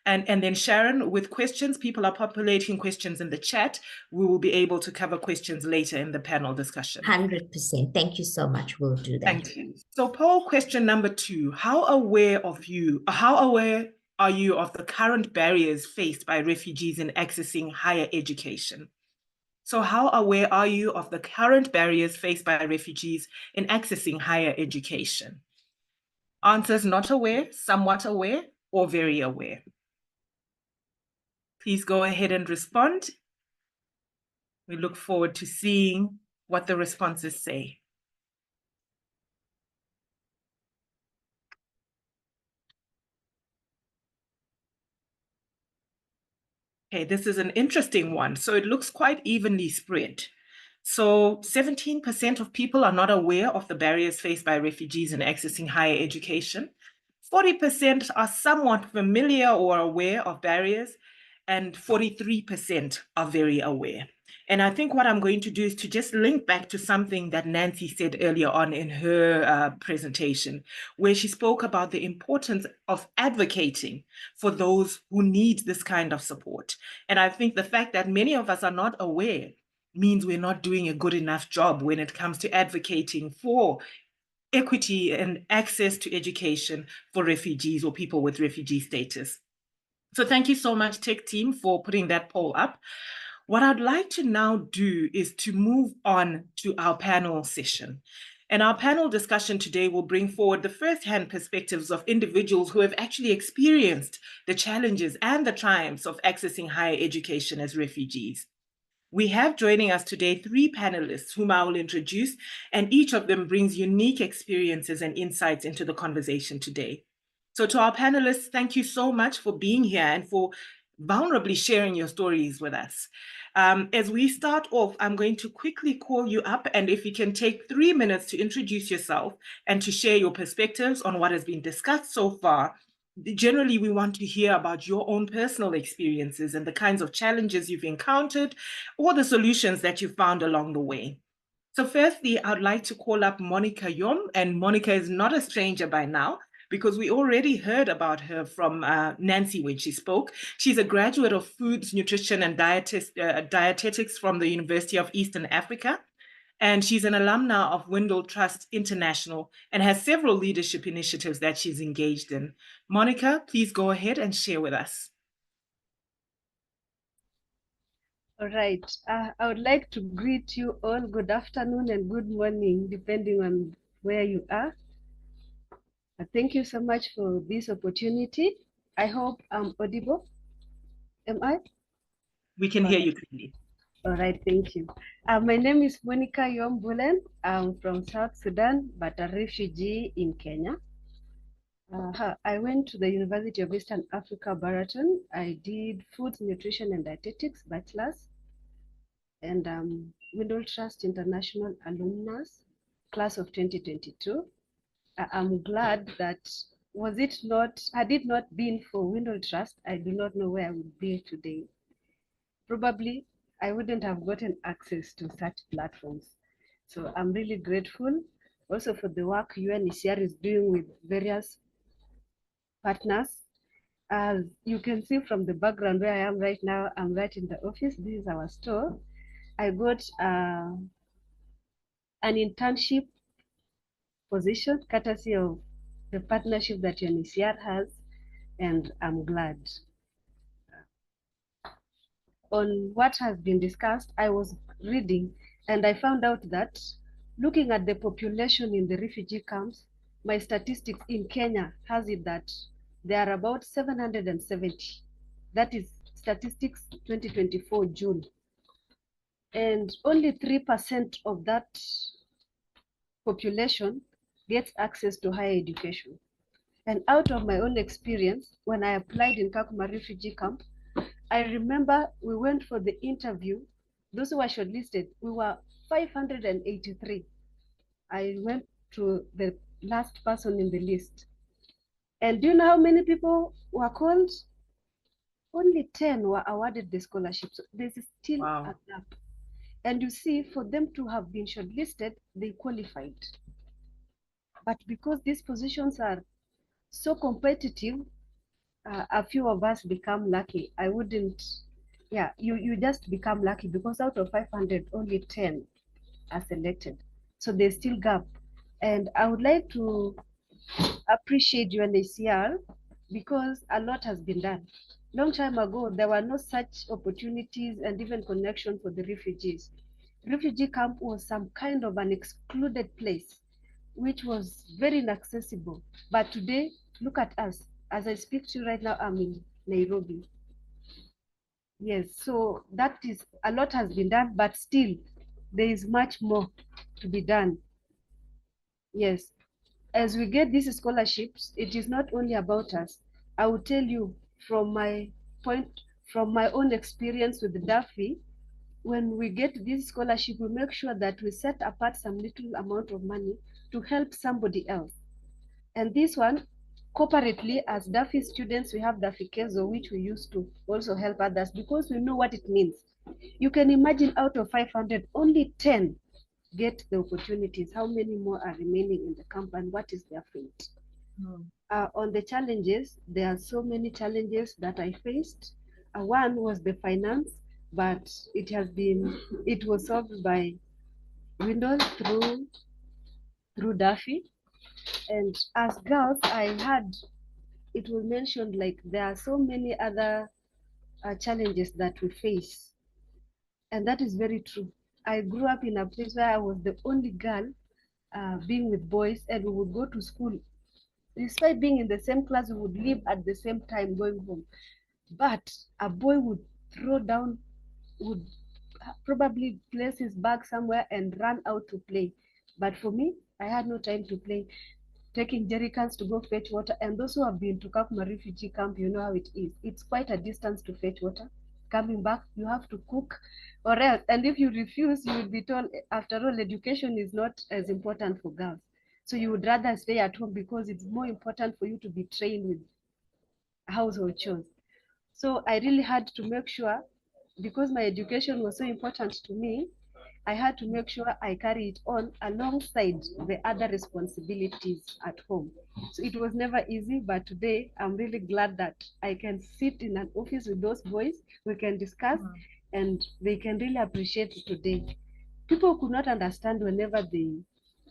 S1: And then Sharon, with questions, people are populating questions in the chat. We will be able to cover questions later in the panel discussion.
S4: 100%. Thank you so much. We'll do that.
S1: Thank you. So poll question number 2, how aware are you of the current barriers faced by refugees in accessing higher education? So how aware are you of the current barriers faced by refugees in accessing higher education? Answers: not aware, somewhat aware, or very aware. Please go ahead and respond. We look forward to seeing what the responses say. Okay, this is an interesting one. So it looks quite evenly spread. So 17% of people are not aware of the barriers faced by refugees in accessing higher education. 40% are somewhat familiar or aware of barriers, and 43% are very aware. And I think what I'm going to do is to just link back to something that Nancy said earlier on in her presentation, where she spoke about the importance of advocating for those who need this kind of support. And I think the fact that many of us are not aware means we're not doing a good enough job when it comes to advocating for equity and access to education for refugees or people with refugee status. So thank you so much, Tech Team, for putting that poll up. What I'd like to now do is to move on to our panel session. And our panel discussion today will bring forward the first-hand perspectives of individuals who have actually experienced the challenges and the triumphs of accessing higher education as refugees. We have joining us today 3 panelists whom I will introduce, and each of them brings unique experiences and insights into the conversation today. So to our panelists, thank you so much for being here and for vulnerably sharing your stories with us. As we start off, I'm going to quickly call you up, and if you can take 3 minutes to introduce yourself and to share your perspectives on what has been discussed so far. Generally, we want to hear about your own personal experiences and the kinds of challenges you've encountered or the solutions that you found along the way. So firstly, I'd like to call up Monica Yom, and Monica is not a stranger by now, because we already heard about her from Nancy when she spoke. She's a graduate of Foods, Nutrition and Dietetics from the University of Eastern Africa. And she's an alumna of Windle Trust International and has several leadership initiatives that she's engaged in. Monica, please go ahead and share with us.
S6: All right. I would like to greet you all. Good afternoon and good morning, depending on where you are. Thank you so much for this opportunity. I hope I'm audible. Am I?
S1: We can hear you clearly.
S6: All right, thank you. My name is Monica Yombulen. I'm from South Sudan, but a refugee in Kenya. I went to the University of Eastern Africa, Baraton. I did Food, Nutrition and Dietetics, bachelor's, and Middle Trust International alumnus, class of 2022. I'm glad that had it not been for Windle Trust, I do not know where I would be today. Probably I wouldn't have gotten access to such platforms. So I'm really grateful also for the work UNHCR is doing with various partners. As you can see from the background where I am right now, I'm right in the office. This is our store. I got an internship position courtesy of the partnership that UNHCR has, and I'm glad. On what has been discussed, I was reading and I found out that looking at the population in the refugee camps, my statistics in Kenya has it that there are about 770. That is statistics 2024 June. And only 3% of that population gets access to higher education. And out of my own experience, when I applied in Kakuma refugee camp, I remember we went for the interview. Those who were shortlisted, we were 583. I went to the last person in the list. And do you know how many people were called? Only 10 were awarded the scholarship. So there's still a gap. And you see, for them to have been shortlisted, they qualified. But because these positions are so competitive, a few of us become lucky. I wouldn't, yeah, you just become lucky because out of 500, only 10 are selected. So there's still gap. And I would like to appreciate UNHCR because a lot has been done. Long time ago, there were no such opportunities and even connection for the refugees. Refugee camp was some kind of an excluded place, which was very inaccessible. But today, look at us. As I speak to you right now, I'm in Nairobi. Yes, so that is, a lot has been done, but still, there is much more to be done. Yes, as we get these scholarships, it is not only about us. I will tell you from my own experience with Duffy, when we get this scholarship, we make sure that we set apart some little amount of money to help somebody else. And this one, corporately, as Duffy students, we have Duffy Kezo, which we use to also help others because we know what it means. You can imagine out of 500, only 10 get the opportunities. How many more are remaining in the camp and what is their fate? On the challenges, there are so many challenges that I faced. One was the finance, but it was solved by Windows through Duffy. And as girls, it was mentioned like there are so many other challenges that we face. And that is very true. I grew up in a place where I was the only girl being with boys, and we would go to school. Despite being in the same class, we would leave at the same time going home. But a boy would would probably place his bag somewhere and run out to play. But for me, I had no time to play. Taking jerrycans to go fetch water, and those who have been to Kakuma refugee camp, you know how it is. It's quite a distance to fetch water. Coming back, you have to cook or else. And if you refuse, you will be told, after all, education is not as important for girls. So you would rather stay at home because it's more important for you to be trained with household chores. So I really had to make sure, because my education was so important to me, I had to make sure I carry it on alongside the other responsibilities at home. So it was never easy, but today I'm really glad that I can sit in an office with those boys, we can discuss, and they can really appreciate it today. People could not understand whenever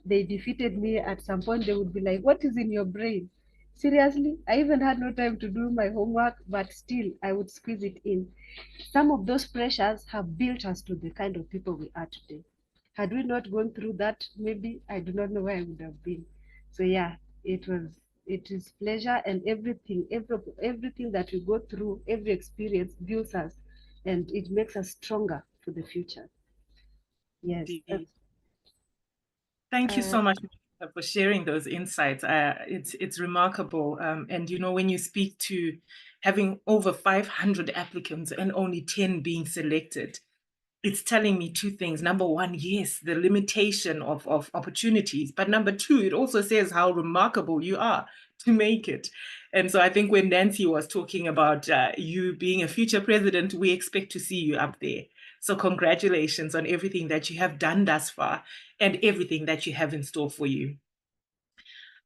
S6: they defeated me at some point, they would be like, what is in your brain? Seriously, I even had no time to do my homework, but still I would squeeze it in. Some of those pressures have built us to the kind of people we are today. Had we not gone through that, maybe I do not know where I would have been. So yeah, it is pleasure, and everything that we go through, every experience builds us, and it makes us stronger for the future. Yes.
S1: Thank you so much for sharing those insights. It's remarkable. And you know, when you speak to having over 500 applicants and only 10 being selected, it's telling me two things. Number one, yes, the limitation of opportunities. But number two, it also says how remarkable you are to make it. And so I think when Nancy was talking about you being a future president, we expect to see you up there. So congratulations on everything that you have done thus far and everything that you have in store for you.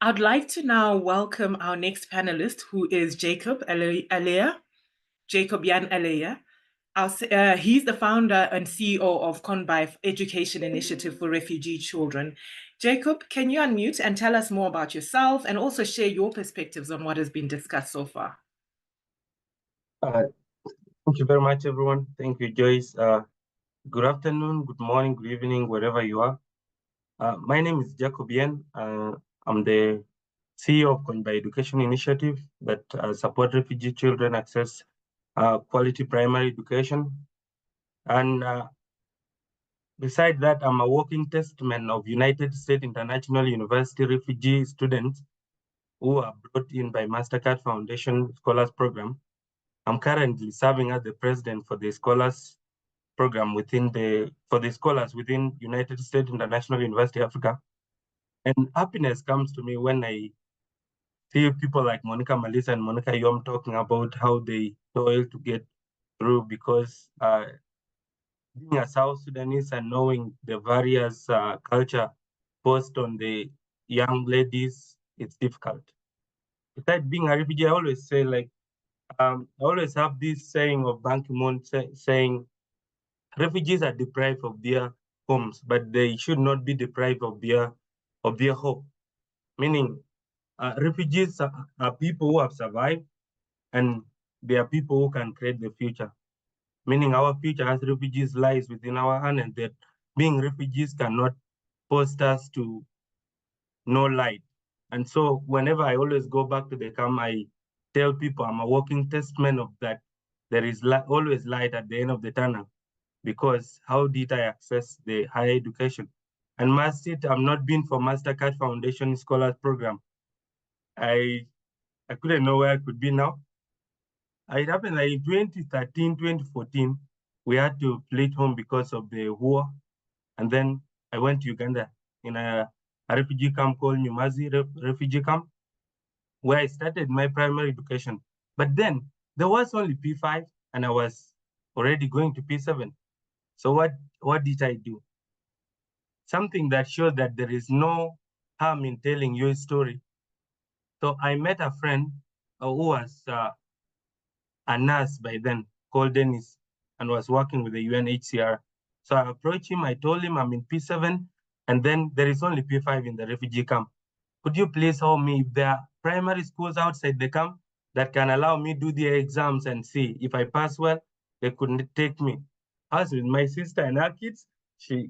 S1: I'd like to now welcome our next panelist, who is Jacob Alea, Jacob Jan Alea. He's the founder and CEO of Convive Education Initiative for Refugee Children. Jacob, can you unmute and tell us more about yourself and also share your perspectives on what has been discussed so far?
S7: Thank you very much, everyone. Thank you, Joyce. Good afternoon, good morning, good evening, wherever you are. My name is Jacob Yen. I'm the CEO of Convive Education Initiative that support refugee children access quality primary education. And beside that, I'm a walking testament of United States International University refugee students who are brought in by MasterCard Foundation Scholars Program. I'm currently serving as the president for the Scholars Program for the scholars within United States International University Africa. And happiness comes to me when I see people like Monica Malisa and Monica Yom talking about how they toil to get through, because being a South Sudanese and knowing the various culture posed on the young ladies, it's difficult. Besides being a refugee, I always say, like, I always have this saying of Ban Ki-moon saying, refugees are deprived of their homes, but they should not be deprived of their hope. Meaning, refugees are people who have survived, and they are people who can create the future. Meaning, our future as refugees lies within our hand, and that being refugees cannot force us to know light. And so, whenever I always go back to the camp, I tell people I'm a walking testament of that. There is always light at the end of the tunnel, because how did I access the higher education? And must it, I'm not been for MasterCard Foundation Scholars Program. I couldn't know where I could be now. It happened like in 2013, 2014, we had to flee home because of the war. And then I went to Uganda in a refugee camp called Nyumazi Refugee Camp, where I started my primary education. But then there was only P5 and I was already going to P7. So what did I do? Something that shows that there is no harm in telling your story. So I met a friend who was a nurse by then called Dennis and was working with the UNHCR. So I approached him, I told him I'm in P7 and then there is only P5 in the refugee camp. Could you please help me if there are primary schools outside the camp that can allow me do their exams and see if I pass well, they couldn't take me. I was with my sister and her kids.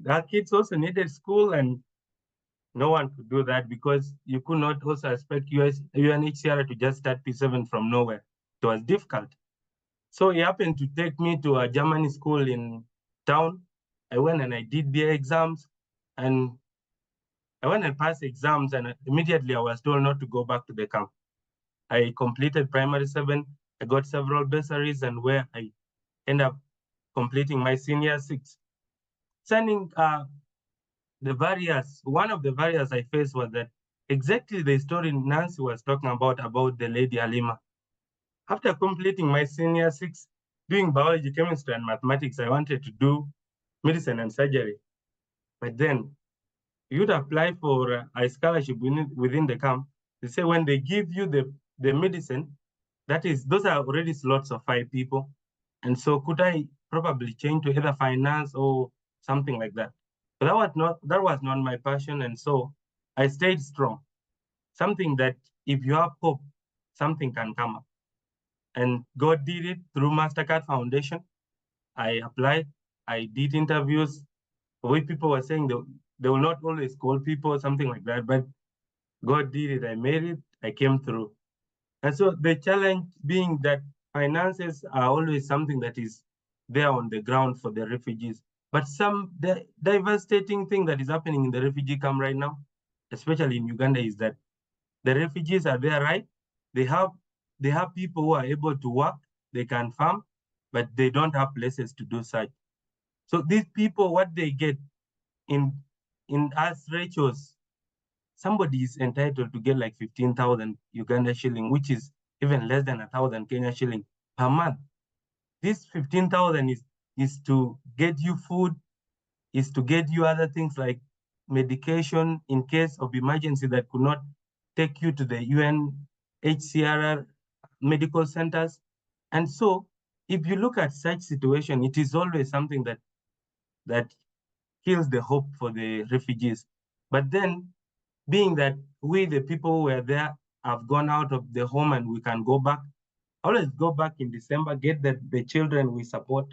S7: Her kids also needed school and no one could do that because you could not also expect UNHCR to just start P7 from nowhere. It was difficult. So he happened to take me to a German school in town. I went and I did their exams and I went and passed exams and immediately I was told not to go back to the camp. I completed primary 7. I got several bursaries and where I ended up completing my senior 6. Sending one of the barriers I faced was that exactly the story Nancy was talking about the lady Halima. After completing my senior 6, doing biology, chemistry, and mathematics, I wanted to do medicine and surgery. But then you'd apply for a scholarship within the camp. They say when they give you the medicine, those are already slots of 5 people. And so could I probably change to either finance or something like that? But that was not my passion. And so I stayed strong. Something that if you have hope, something can come up. And God did it through MasterCard Foundation. I applied, I did interviews. The way people were saying they will not always call people, something like that, but God did it. I made it, I came through. And so the challenge being that finances are always something that is there on the ground for the refugees. But the devastating thing that is happening in the refugee camp right now, especially in Uganda, is that the refugees are there, right? They have people who are able to work, they can farm, but they don't have places to do such. So these people, what they get in as ratios, somebody is entitled to get like 15,000 Uganda shilling, which is even less than 1,000 Kenya shilling per month. This 15,000 is to get you food, is to get you other things like medication in case of emergency that could not take you to the UNHCR medical centers. And so if you look at such situation, it is always something that kills the hope for the refugees. But then being that we, the people who were there, have gone out of the home and we can go back, I always go back in December, get the children we support.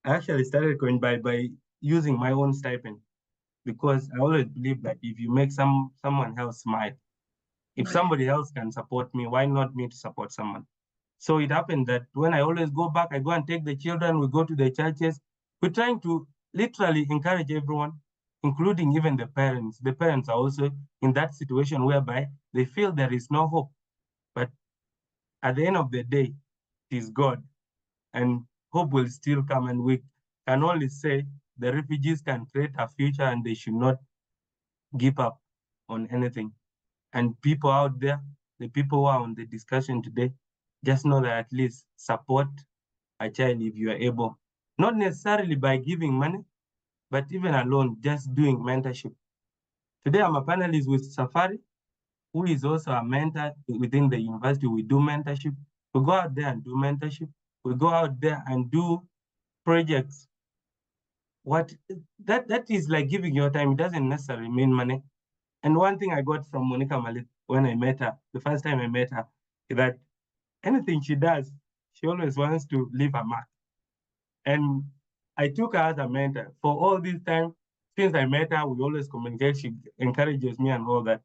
S7: I actually started going by using my own stipend because I always believe that if you make someone else smile, if somebody else can support me, why not me to support someone? So it happened that when I always go back, I go and take the children, we go to the churches. We're trying to literally encourage everyone, including even the parents. The parents are also in that situation whereby they feel there is no hope. But at the end of the day, it is God and hope will still come. And we can only say the refugees can create a future and they should not give up on anything. And people out there, the people who are on the discussion today, just know that at least support a child if you are able, not necessarily by giving money, but even alone, just doing mentorship. Today, I'm a panelist with Safari, who is also a mentor within the university. We do mentorship. We go out there and do mentorship. We go out there and do projects. That is like giving your time. It doesn't necessarily mean money. And one thing I got from Monica Malit when I met her, the first time I met her, is that anything she does, she always wants to leave a mark. And I took her as a mentor for all this time. Since I met her, we always communicate. She encourages me and all that.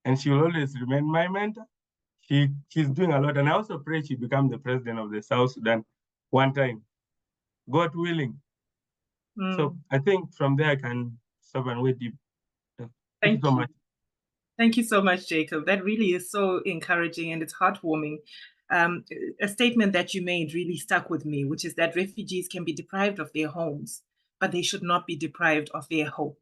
S7: And she will always remain my mentor. She's doing a lot. And I also pray she become the president of the South Sudan one time, God willing. So I think from there I can stop and wait. Thank you so much.
S1: Thank you so much, Jacob. That really is so encouraging and it's heartwarming. A statement that you made really stuck with me, which is that refugees can be deprived of their homes, but they should not be deprived of their hope.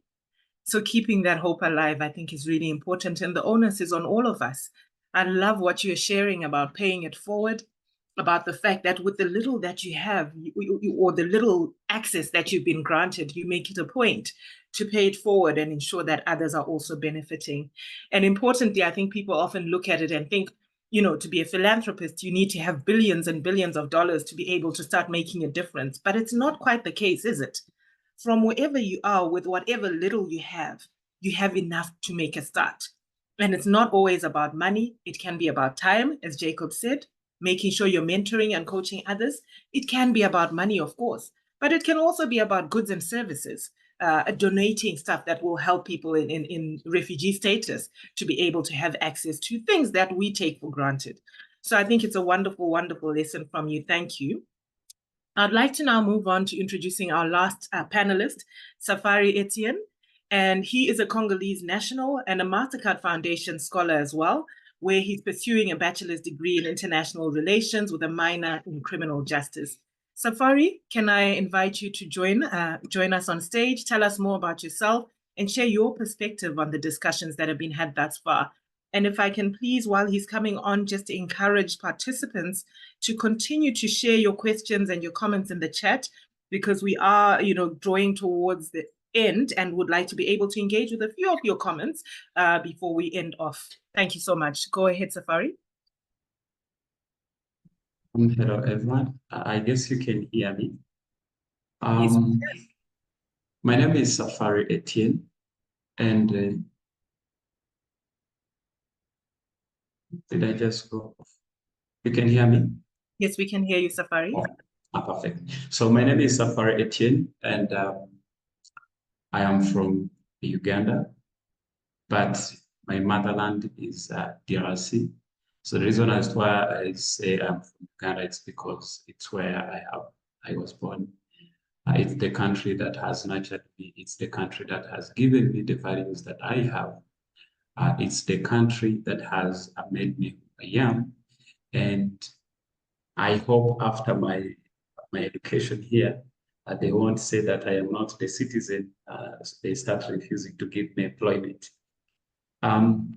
S1: So keeping that hope alive, I think, is really important. And the onus is on all of us. I love what you're sharing about paying it forward, about the fact that with the little that you have, or the little access that you've been granted, you make it a point to pay it forward and ensure that others are also benefiting. And importantly, I think people often look at it and think, to be a philanthropist, you need to have billions and billions of dollars to be able to start making a difference. But it's not quite the case, is it? From wherever you are, with whatever little you have enough to make a start. And it's not always about money. It can be about time, as Jacob said, making sure you're mentoring and coaching others. It can be about money, of course, but it can also be about goods and services, donating stuff that will help people in refugee status to be able to have access to things that we take for granted. So I think it's a wonderful, wonderful lesson from you. Thank you. I'd like to now move on to introducing our last panelist, Safari Etienne. And he is a Congolese national and a MasterCard Foundation scholar as well, where he's pursuing a bachelor's degree in international relations with a minor in criminal justice. Safari, can I invite you to join us on stage, tell us more about yourself, and share your perspective on the discussions that have been had thus far. And if I can please, while he's coming on, just encourage participants to continue to share your questions and your comments in the chat, because we are, drawing towards the end and would like to be able to engage with a few of your comments before we end off. Thank you so much. Go ahead, Safari.
S8: Hello, everyone. I guess you can hear me.
S1: Yes.
S8: My name is Safari Etienne, and did I just go off? You can hear me?
S1: Yes, we can hear you, Safari.
S8: Perfect. So my name is Safari Etienne, and I am from Uganda, but my motherland is DRC. So the reason as to why I say I'm from Uganda, it's because it's where I was born. It's the country that has nurtured me. It's the country that has given me the values that I have. It's the country that has made me who I am. And I hope after my education here, they won't say that I am not the citizen. So they start refusing to give me employment.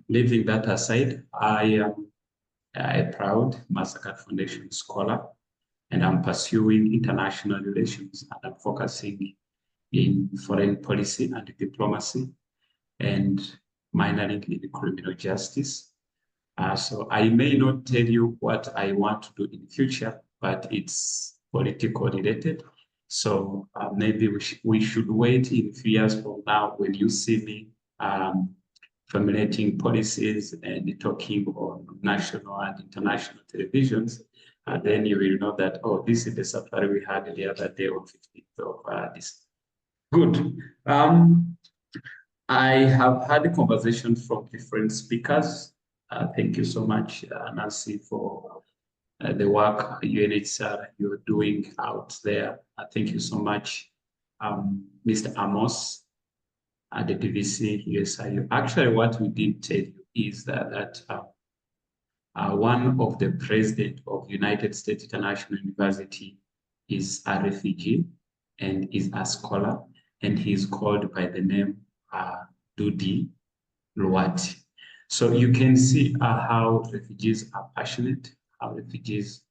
S8: Leaving that aside, I am a proud MasterCard Foundation scholar, and I'm pursuing international relations, and I'm focusing in foreign policy and diplomacy, and minoring in criminal justice. So I may not tell you what I want to do in the future, but it's political related. So maybe we should wait in a few years from now when you see me formulating policies and talking on national and international televisions, then you will know that, oh, this is the Safari we had the other day on 15th of this. Good. I have had a conversation from different speakers. Thank you so much, Nancy, for the work UNHCR you're doing out there. Thank you so much, Mr. Amos at the DVC USIU. Actually, what we did tell you is that one of the president of United States International University is a refugee and is a scholar, and he's called by the name Dudi Luwati. So you can see how refugees are passionate, how refugees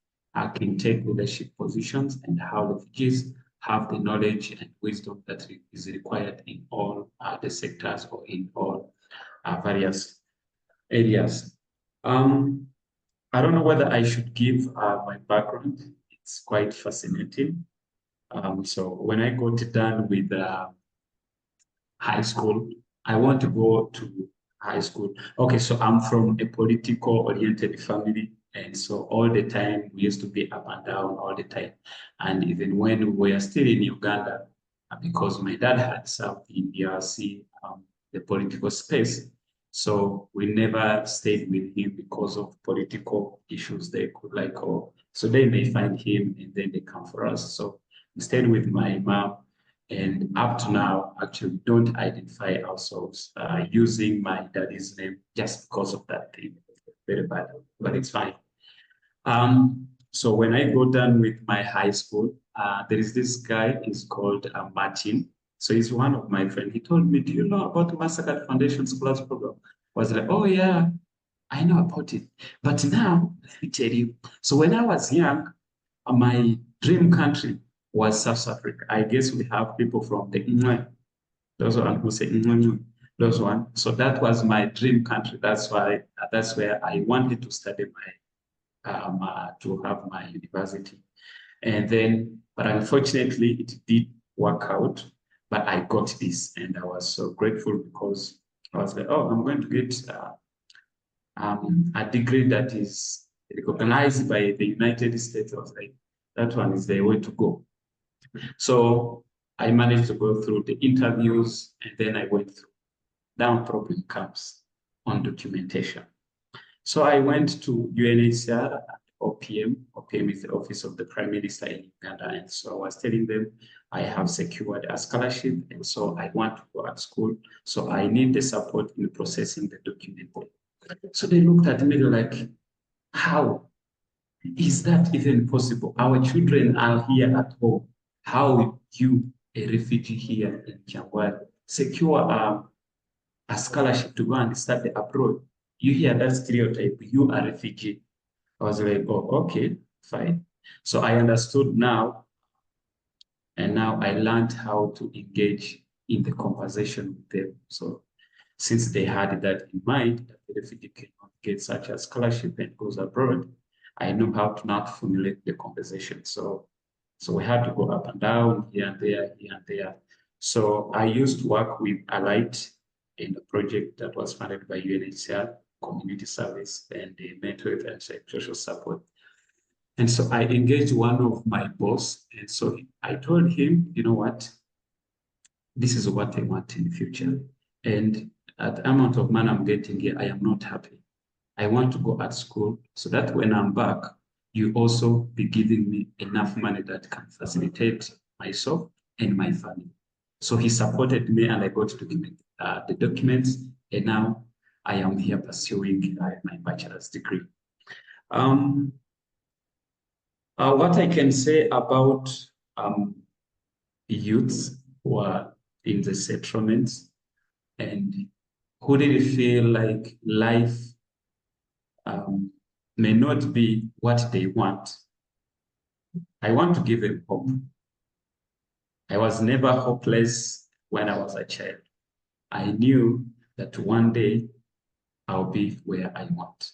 S8: can take leadership positions, and how refugees have the knowledge and wisdom that is required in all the sectors or in all various areas. I don't know whether I should give my background. It's quite fascinating. So when I got done with high school, I want to go to high school. Okay, so I'm from a political oriented family. And so all the time we used to be up and down all the time. And even when we were still in Uganda, because my dad had served in DRC, the political space. So we never stayed with him because of political issues. They could like, oh, so they may find him and then they come for us. So we stayed with my mom. And up to now, actually don't identify ourselves using my daddy's name just because of that thing. Very bad, but it's fine. So when I go down with my high school, there is this guy, he's called Martin. So he's one of my friends. He told me, do you know about Massacred Foundation Scholars Program? I was like, oh yeah, I know about it. But now, let me tell you. So when I was young, my dream country was South Africa. I guess we have people from the England, those one who say England, those one. So that was my dream country. That's why that's where I wanted to study my to have my university. And then, but unfortunately, it did work out. But I got this, and I was so grateful because I was like, oh, I'm going to get a degree that is recognized by the United States. I was like, that one is the way to go. So I managed to go through the interviews, and then I went through. Now problem comes on documentation. So I went to UNHCR, OPM. OPM is the Office of the Prime Minister in Uganda. And so I was telling them I have secured a scholarship, and so I want to go at school. So I need the support in processing the document. So they looked at me like, how is that even possible? Our children are here at home. How will you, a refugee here in Kyangwari, secure a scholarship to go and study abroad? You hear that stereotype, you are a refugee. I was like, oh, okay, fine. So I understood now, and now I learned how to engage in the conversation with them. So since they had that in mind, that the refugee cannot get such a scholarship and goes abroad, I know how to not formulate the conversation. So we had to go up and down, here and there, here and there. So I used to work with Alight in a project that was funded by UNHCR, community service, and the mental health and social support. And so I engaged one of my boss, and so I told him, you know what, this is what I want in the future. And at the amount of money I'm getting here, I am not happy. I want to go at school so that when I'm back, you also be giving me enough money that can facilitate myself and my family. So he supported me, and I got to document the documents, and now I am here pursuing my bachelor's degree. What I can say about youths who are in the settlements and who really feel like life may not be what they want, I want to give them hope. I was never hopeless when I was a child. I knew that one day I'll be where I want.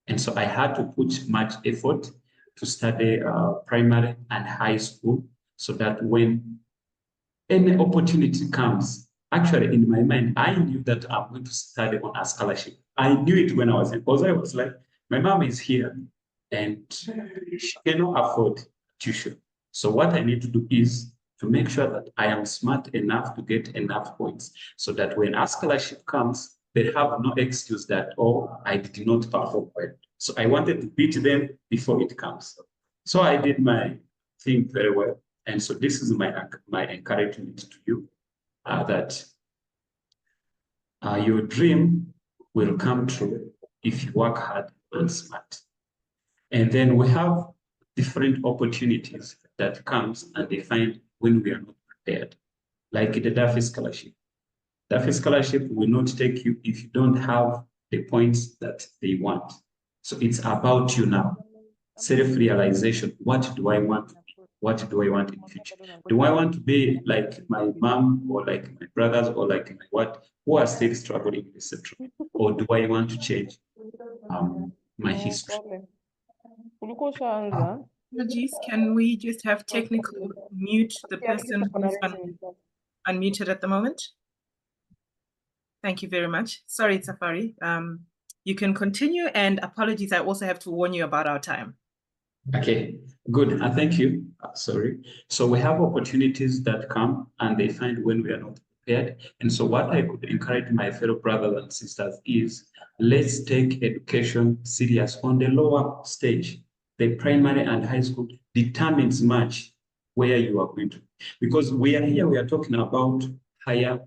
S8: And so I had to put much effort to study primary and high school so that when any opportunity comes, actually in my mind, I knew that I'm going to study on a scholarship. I knew it when I was in, because I was like, my mom is here and she cannot afford tuition. So what I need to do is to make sure that I am smart enough to get enough points so that when a scholarship comes, they have no excuse that, oh, I did not perform well. So I wanted to beat them before it comes. So I did my thing very well. And so this is my encouragement to you, that your dream will come true if you work hard and smart. And then we have different opportunities that comes and they find when we are not prepared, like the Duffy Scholarship. Duffy Scholarship will not take you if you don't have the points that they want. So it's about you now. Self-realization. What do I want? What do I want in the future? Do I want to be like my mom or like my brothers or like my what who are still struggling in the system? Or do I want to change my history?
S1: Apologies, can we just have technical mute the person who's unmuted at the moment? Thank you very much. Sorry, Safari. You can continue, and apologies, I also have to warn you about our time.
S8: Okay, good. Thank you. Sorry. So we have opportunities that come and they find when we are not prepared. And so what I could encourage my fellow brothers and sisters is let's take education serious on the lower stage. The primary and high school determines much where you are going to. Because we are talking about higher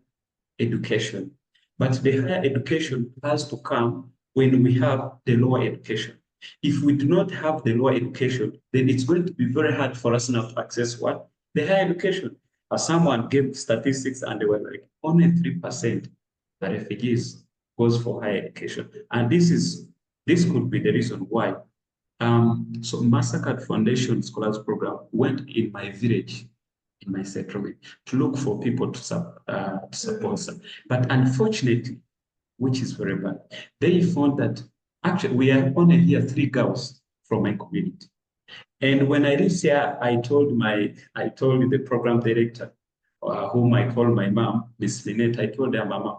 S8: education. But the higher education has to come when we have the lower education. If we do not have the lower education, then it's going to be very hard for us now to access what? The higher education. Someone gave statistics and they were like, only 3% the refugees goes for higher education. And this could be the reason why. So Massacred Foundation Scholars Program went in my village, in my settlement, to look for people to support them. But unfortunately, which is very bad, they found that actually we are only here 3 girls from my community. And when I reached here, I told the program director, whom I call my mom, Miss Lynette, I told her, Mama,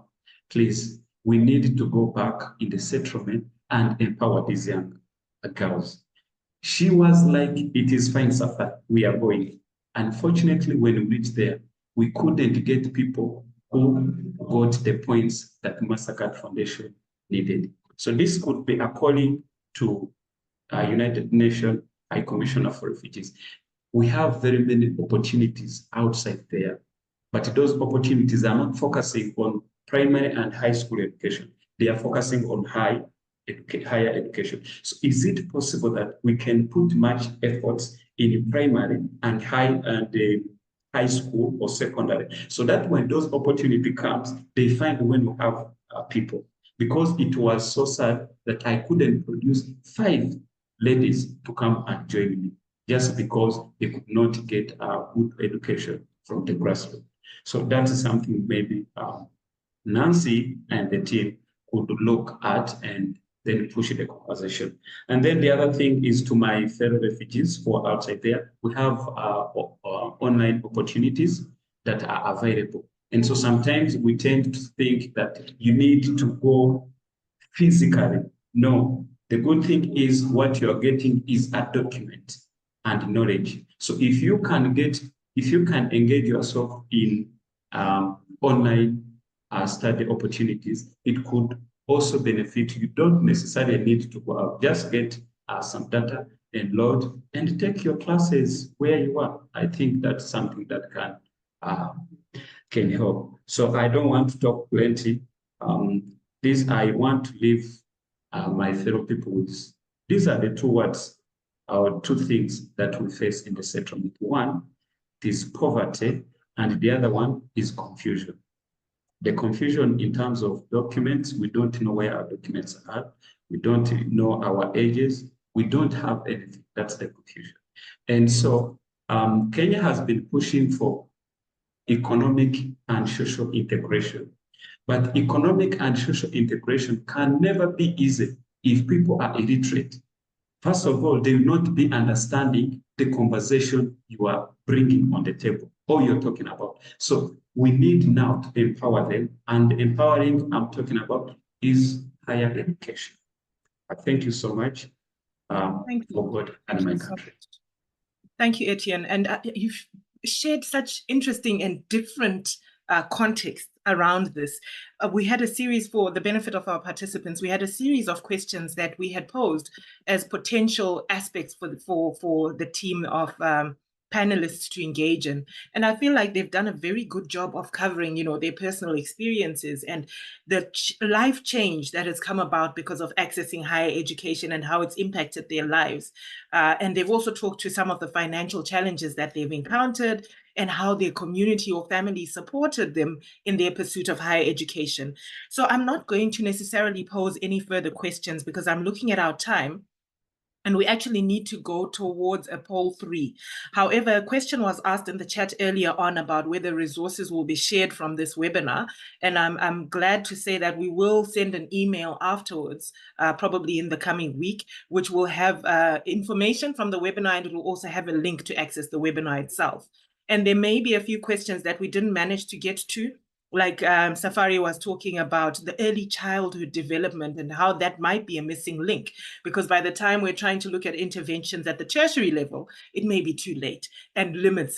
S8: please, we need to go back in the settlement and empower these young girls. She was like, it is fine, Safa, we are going. Unfortunately, when we reached there, we couldn't get people who got the points that Massacred Foundation needed. So this could be a calling to United Nations High Commissioner for Refugees. We have very many opportunities outside there, but those opportunities are not focusing on primary and high school education. They are focusing on higher education. So is it possible that we can put much efforts in primary and high school or secondary, so that when those opportunity comes, they find when we have people? Because it was so sad that I couldn't produce 5 ladies to come and join me just because they could not get a good education from the grassroots. So that is something maybe Nancy and the team could look at and then push the conversation. And then the other thing is to my fellow refugees who are outside there, we have online opportunities that are available. And so sometimes we tend to think that you need to go physically. No, the good thing is what you're getting is a document and knowledge. So if you can engage yourself in online study opportunities, it could also benefit you. You don't necessarily need to go out. Just get some data, enroll, and take your classes where you are. I think that's something that can help. So I don't want to talk plenty. I want to leave my fellow people with. These are the 2 words or 2 things that we face in the settlement. One is poverty, and the other one is confusion. The confusion in terms of documents, we don't know where our documents are. We don't know our ages. We don't have anything. That's the confusion. And so Kenya has been pushing for economic and social integration. But economic and social integration can never be easy if people are illiterate. First of all, they will not be understanding the conversation you are bringing on the table or you're talking about. So we need now to empower them, and empowering I'm talking about is higher education. Thank you so much for God and my country.
S1: Thank you, Etienne. And you've shared such interesting and different context around this. We had a series, for the benefit of our participants, we had a series of questions that we had posed as potential aspects for the team of panelists to engage in. And I feel like they've done a very good job of covering, their personal experiences and the life change that has come about because of accessing higher education and how it's impacted their lives. And they've also talked to some of the financial challenges that they've encountered and how their community or family supported them in their pursuit of higher education. So I'm not going to necessarily pose any further questions because I'm looking at our time. And we actually need to go towards a poll 3. However, a question was asked in the chat earlier on about whether resources will be shared from this webinar. And I'm glad to say that we will send an email afterwards, probably in the coming week, which will have information from the webinar, and it will also have a link to access the webinar itself. And there may be a few questions that we didn't manage to get to, like Safari was talking about the early childhood development and how that might be a missing link, because by the time we're trying to look at interventions at the tertiary level, it may be too late and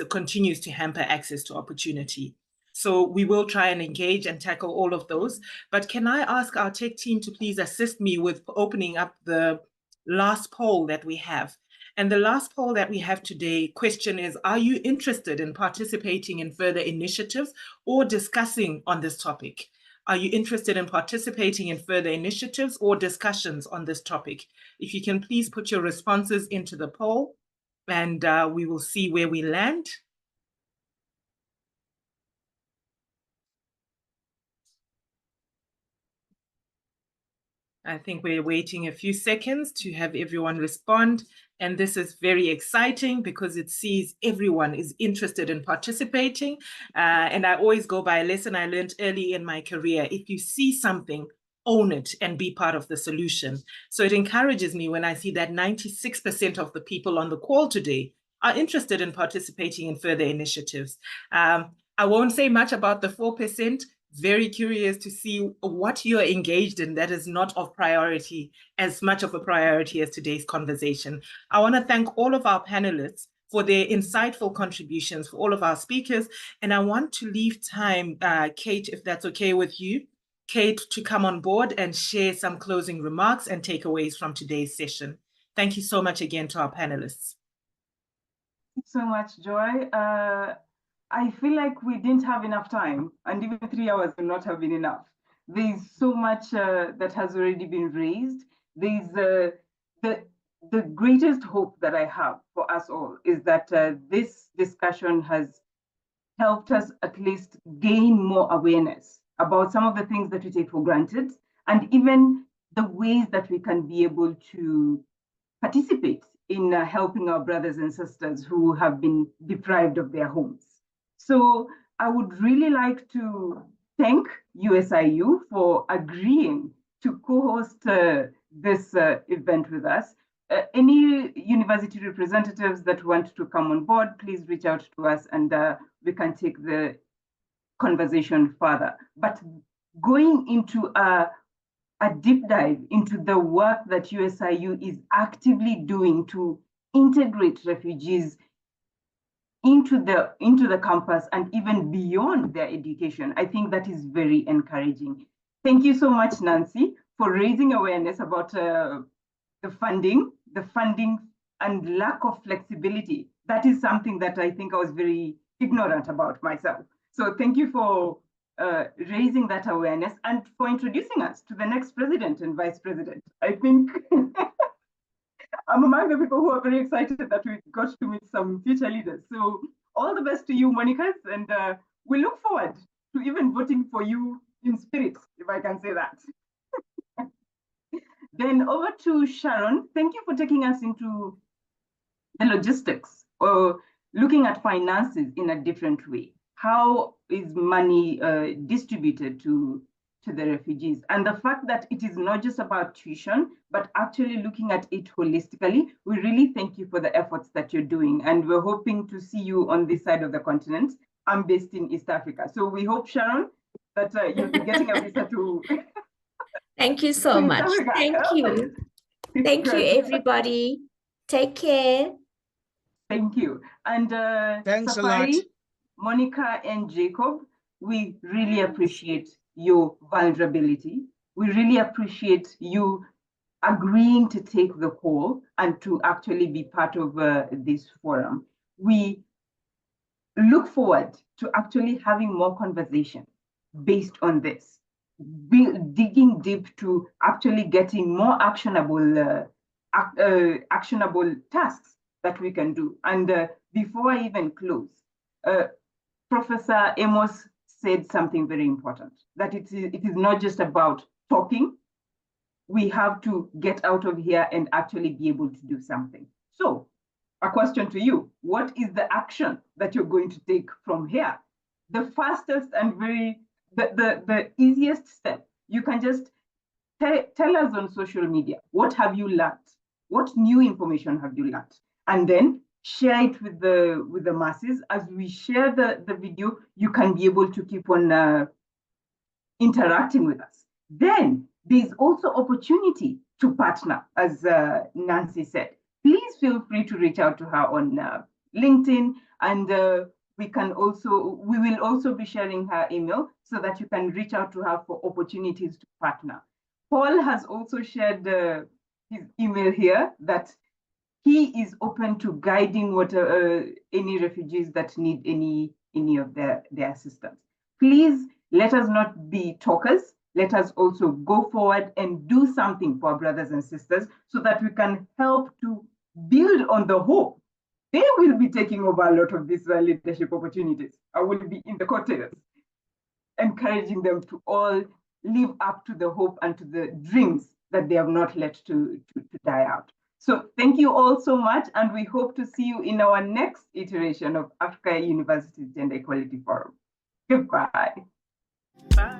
S1: continues to hamper access to opportunity. So we will try and engage and tackle all of those. But can I ask our tech team to please assist me with opening up the last poll that we have? And the last poll that we have today, question is, are you interested in participating in further initiatives or discussing on this topic? Are you interested in participating in further initiatives or discussions on this topic? If you can please put your responses into the poll, and we will see where we land. I think we're waiting a few seconds to have everyone respond. And this is very exciting because it sees everyone is interested in participating. And I always go by a lesson I learned early in my career. If you see something, own it and be part of the solution. So it encourages me when I see that 96% of the people on the call today are interested in participating in further initiatives. I won't say much about the 4%. Very curious to see what you're engaged in that is not of priority, as much of a priority as today's conversation. I want to thank all of our panelists for their insightful contributions, for all of our speakers. And I want to leave time, Kate, if that's okay with you, Kate, to come on board and share some closing remarks and takeaways from today's session. Thank you so much again to our panelists.
S9: Thank you so much, Joy. I feel like we didn't have enough time, and even 3 hours will not have been enough. There's so much that has already been raised. There's the greatest hope that I have for us all is that this discussion has helped us at least gain more awareness about some of the things that we take for granted, and even the ways that we can be able to participate in helping our brothers and sisters who have been deprived of their homes. So I would really like to thank USIU for agreeing to co-host this event with us. Any university representatives that want to come on board, please reach out to us and we can take the conversation further. But going into a deep dive into the work that USIU is actively doing to integrate refugees into the campus and even beyond their education, I think that is very encouraging. Thank you so much, Nancy, for raising awareness about the funding and lack of flexibility. That is something that I think I was very ignorant about myself. So thank you for raising that awareness and for introducing us to the next president and vice president. I think I'm among the people who are very excited that we got to meet some future leaders. So all the best to you, Monica, and we look forward to even voting for you in spirit, if I can say that. Then over to Sharon. Thank you for taking us into the logistics or looking at finances in a different way. How is money distributed to the refugees? And the fact that it is not just about tuition, but actually looking at it holistically. We really thank you for the efforts that you're doing. And we're hoping to see you on this side of the continent. I'm based in East Africa. So we hope, Sharon, that you'll be getting a visa to
S4: Thank you so much.
S9: Africa.
S4: Thank you. Thank you, everybody. Take care.
S9: Thank you. And
S10: Thanks
S9: Safari,
S10: a lot.
S9: Monica and Jacob, we really appreciate your vulnerability. We really appreciate you agreeing to take the call and to actually be part of this forum. We look forward to actually having more conversation based on this, digging deep to actually getting more actionable tasks that we can do. And before I even close, Professor Amos said something very important, that it is not just about talking. We have to get out of here and actually be able to do something. So a question to you, what is the action that you're going to take from here? The fastest and the easiest step, you can just tell us on social media, what have you learned? What new information have you learned? And then share it with the masses. As we share the video, you can be able to keep on interacting with us. Then there's also opportunity to partner, as Nancy said. Please feel free to reach out to her on LinkedIn, and we will also be sharing her email so that you can reach out to her for opportunities to partner. Paul has also shared his email here that he is open to guiding any refugees that need any of their assistance. Please let us not be talkers. Let us also go forward and do something for our brothers and sisters so that we can help to build on the hope. They will be taking over a lot of these leadership opportunities. I will be in the courtiers, encouraging them to all live up to the hope and to the dreams that they have not let to die out. So thank you all so much, and we hope to see you in our next iteration of Africa University Gender Equality Forum. Goodbye.
S1: Bye.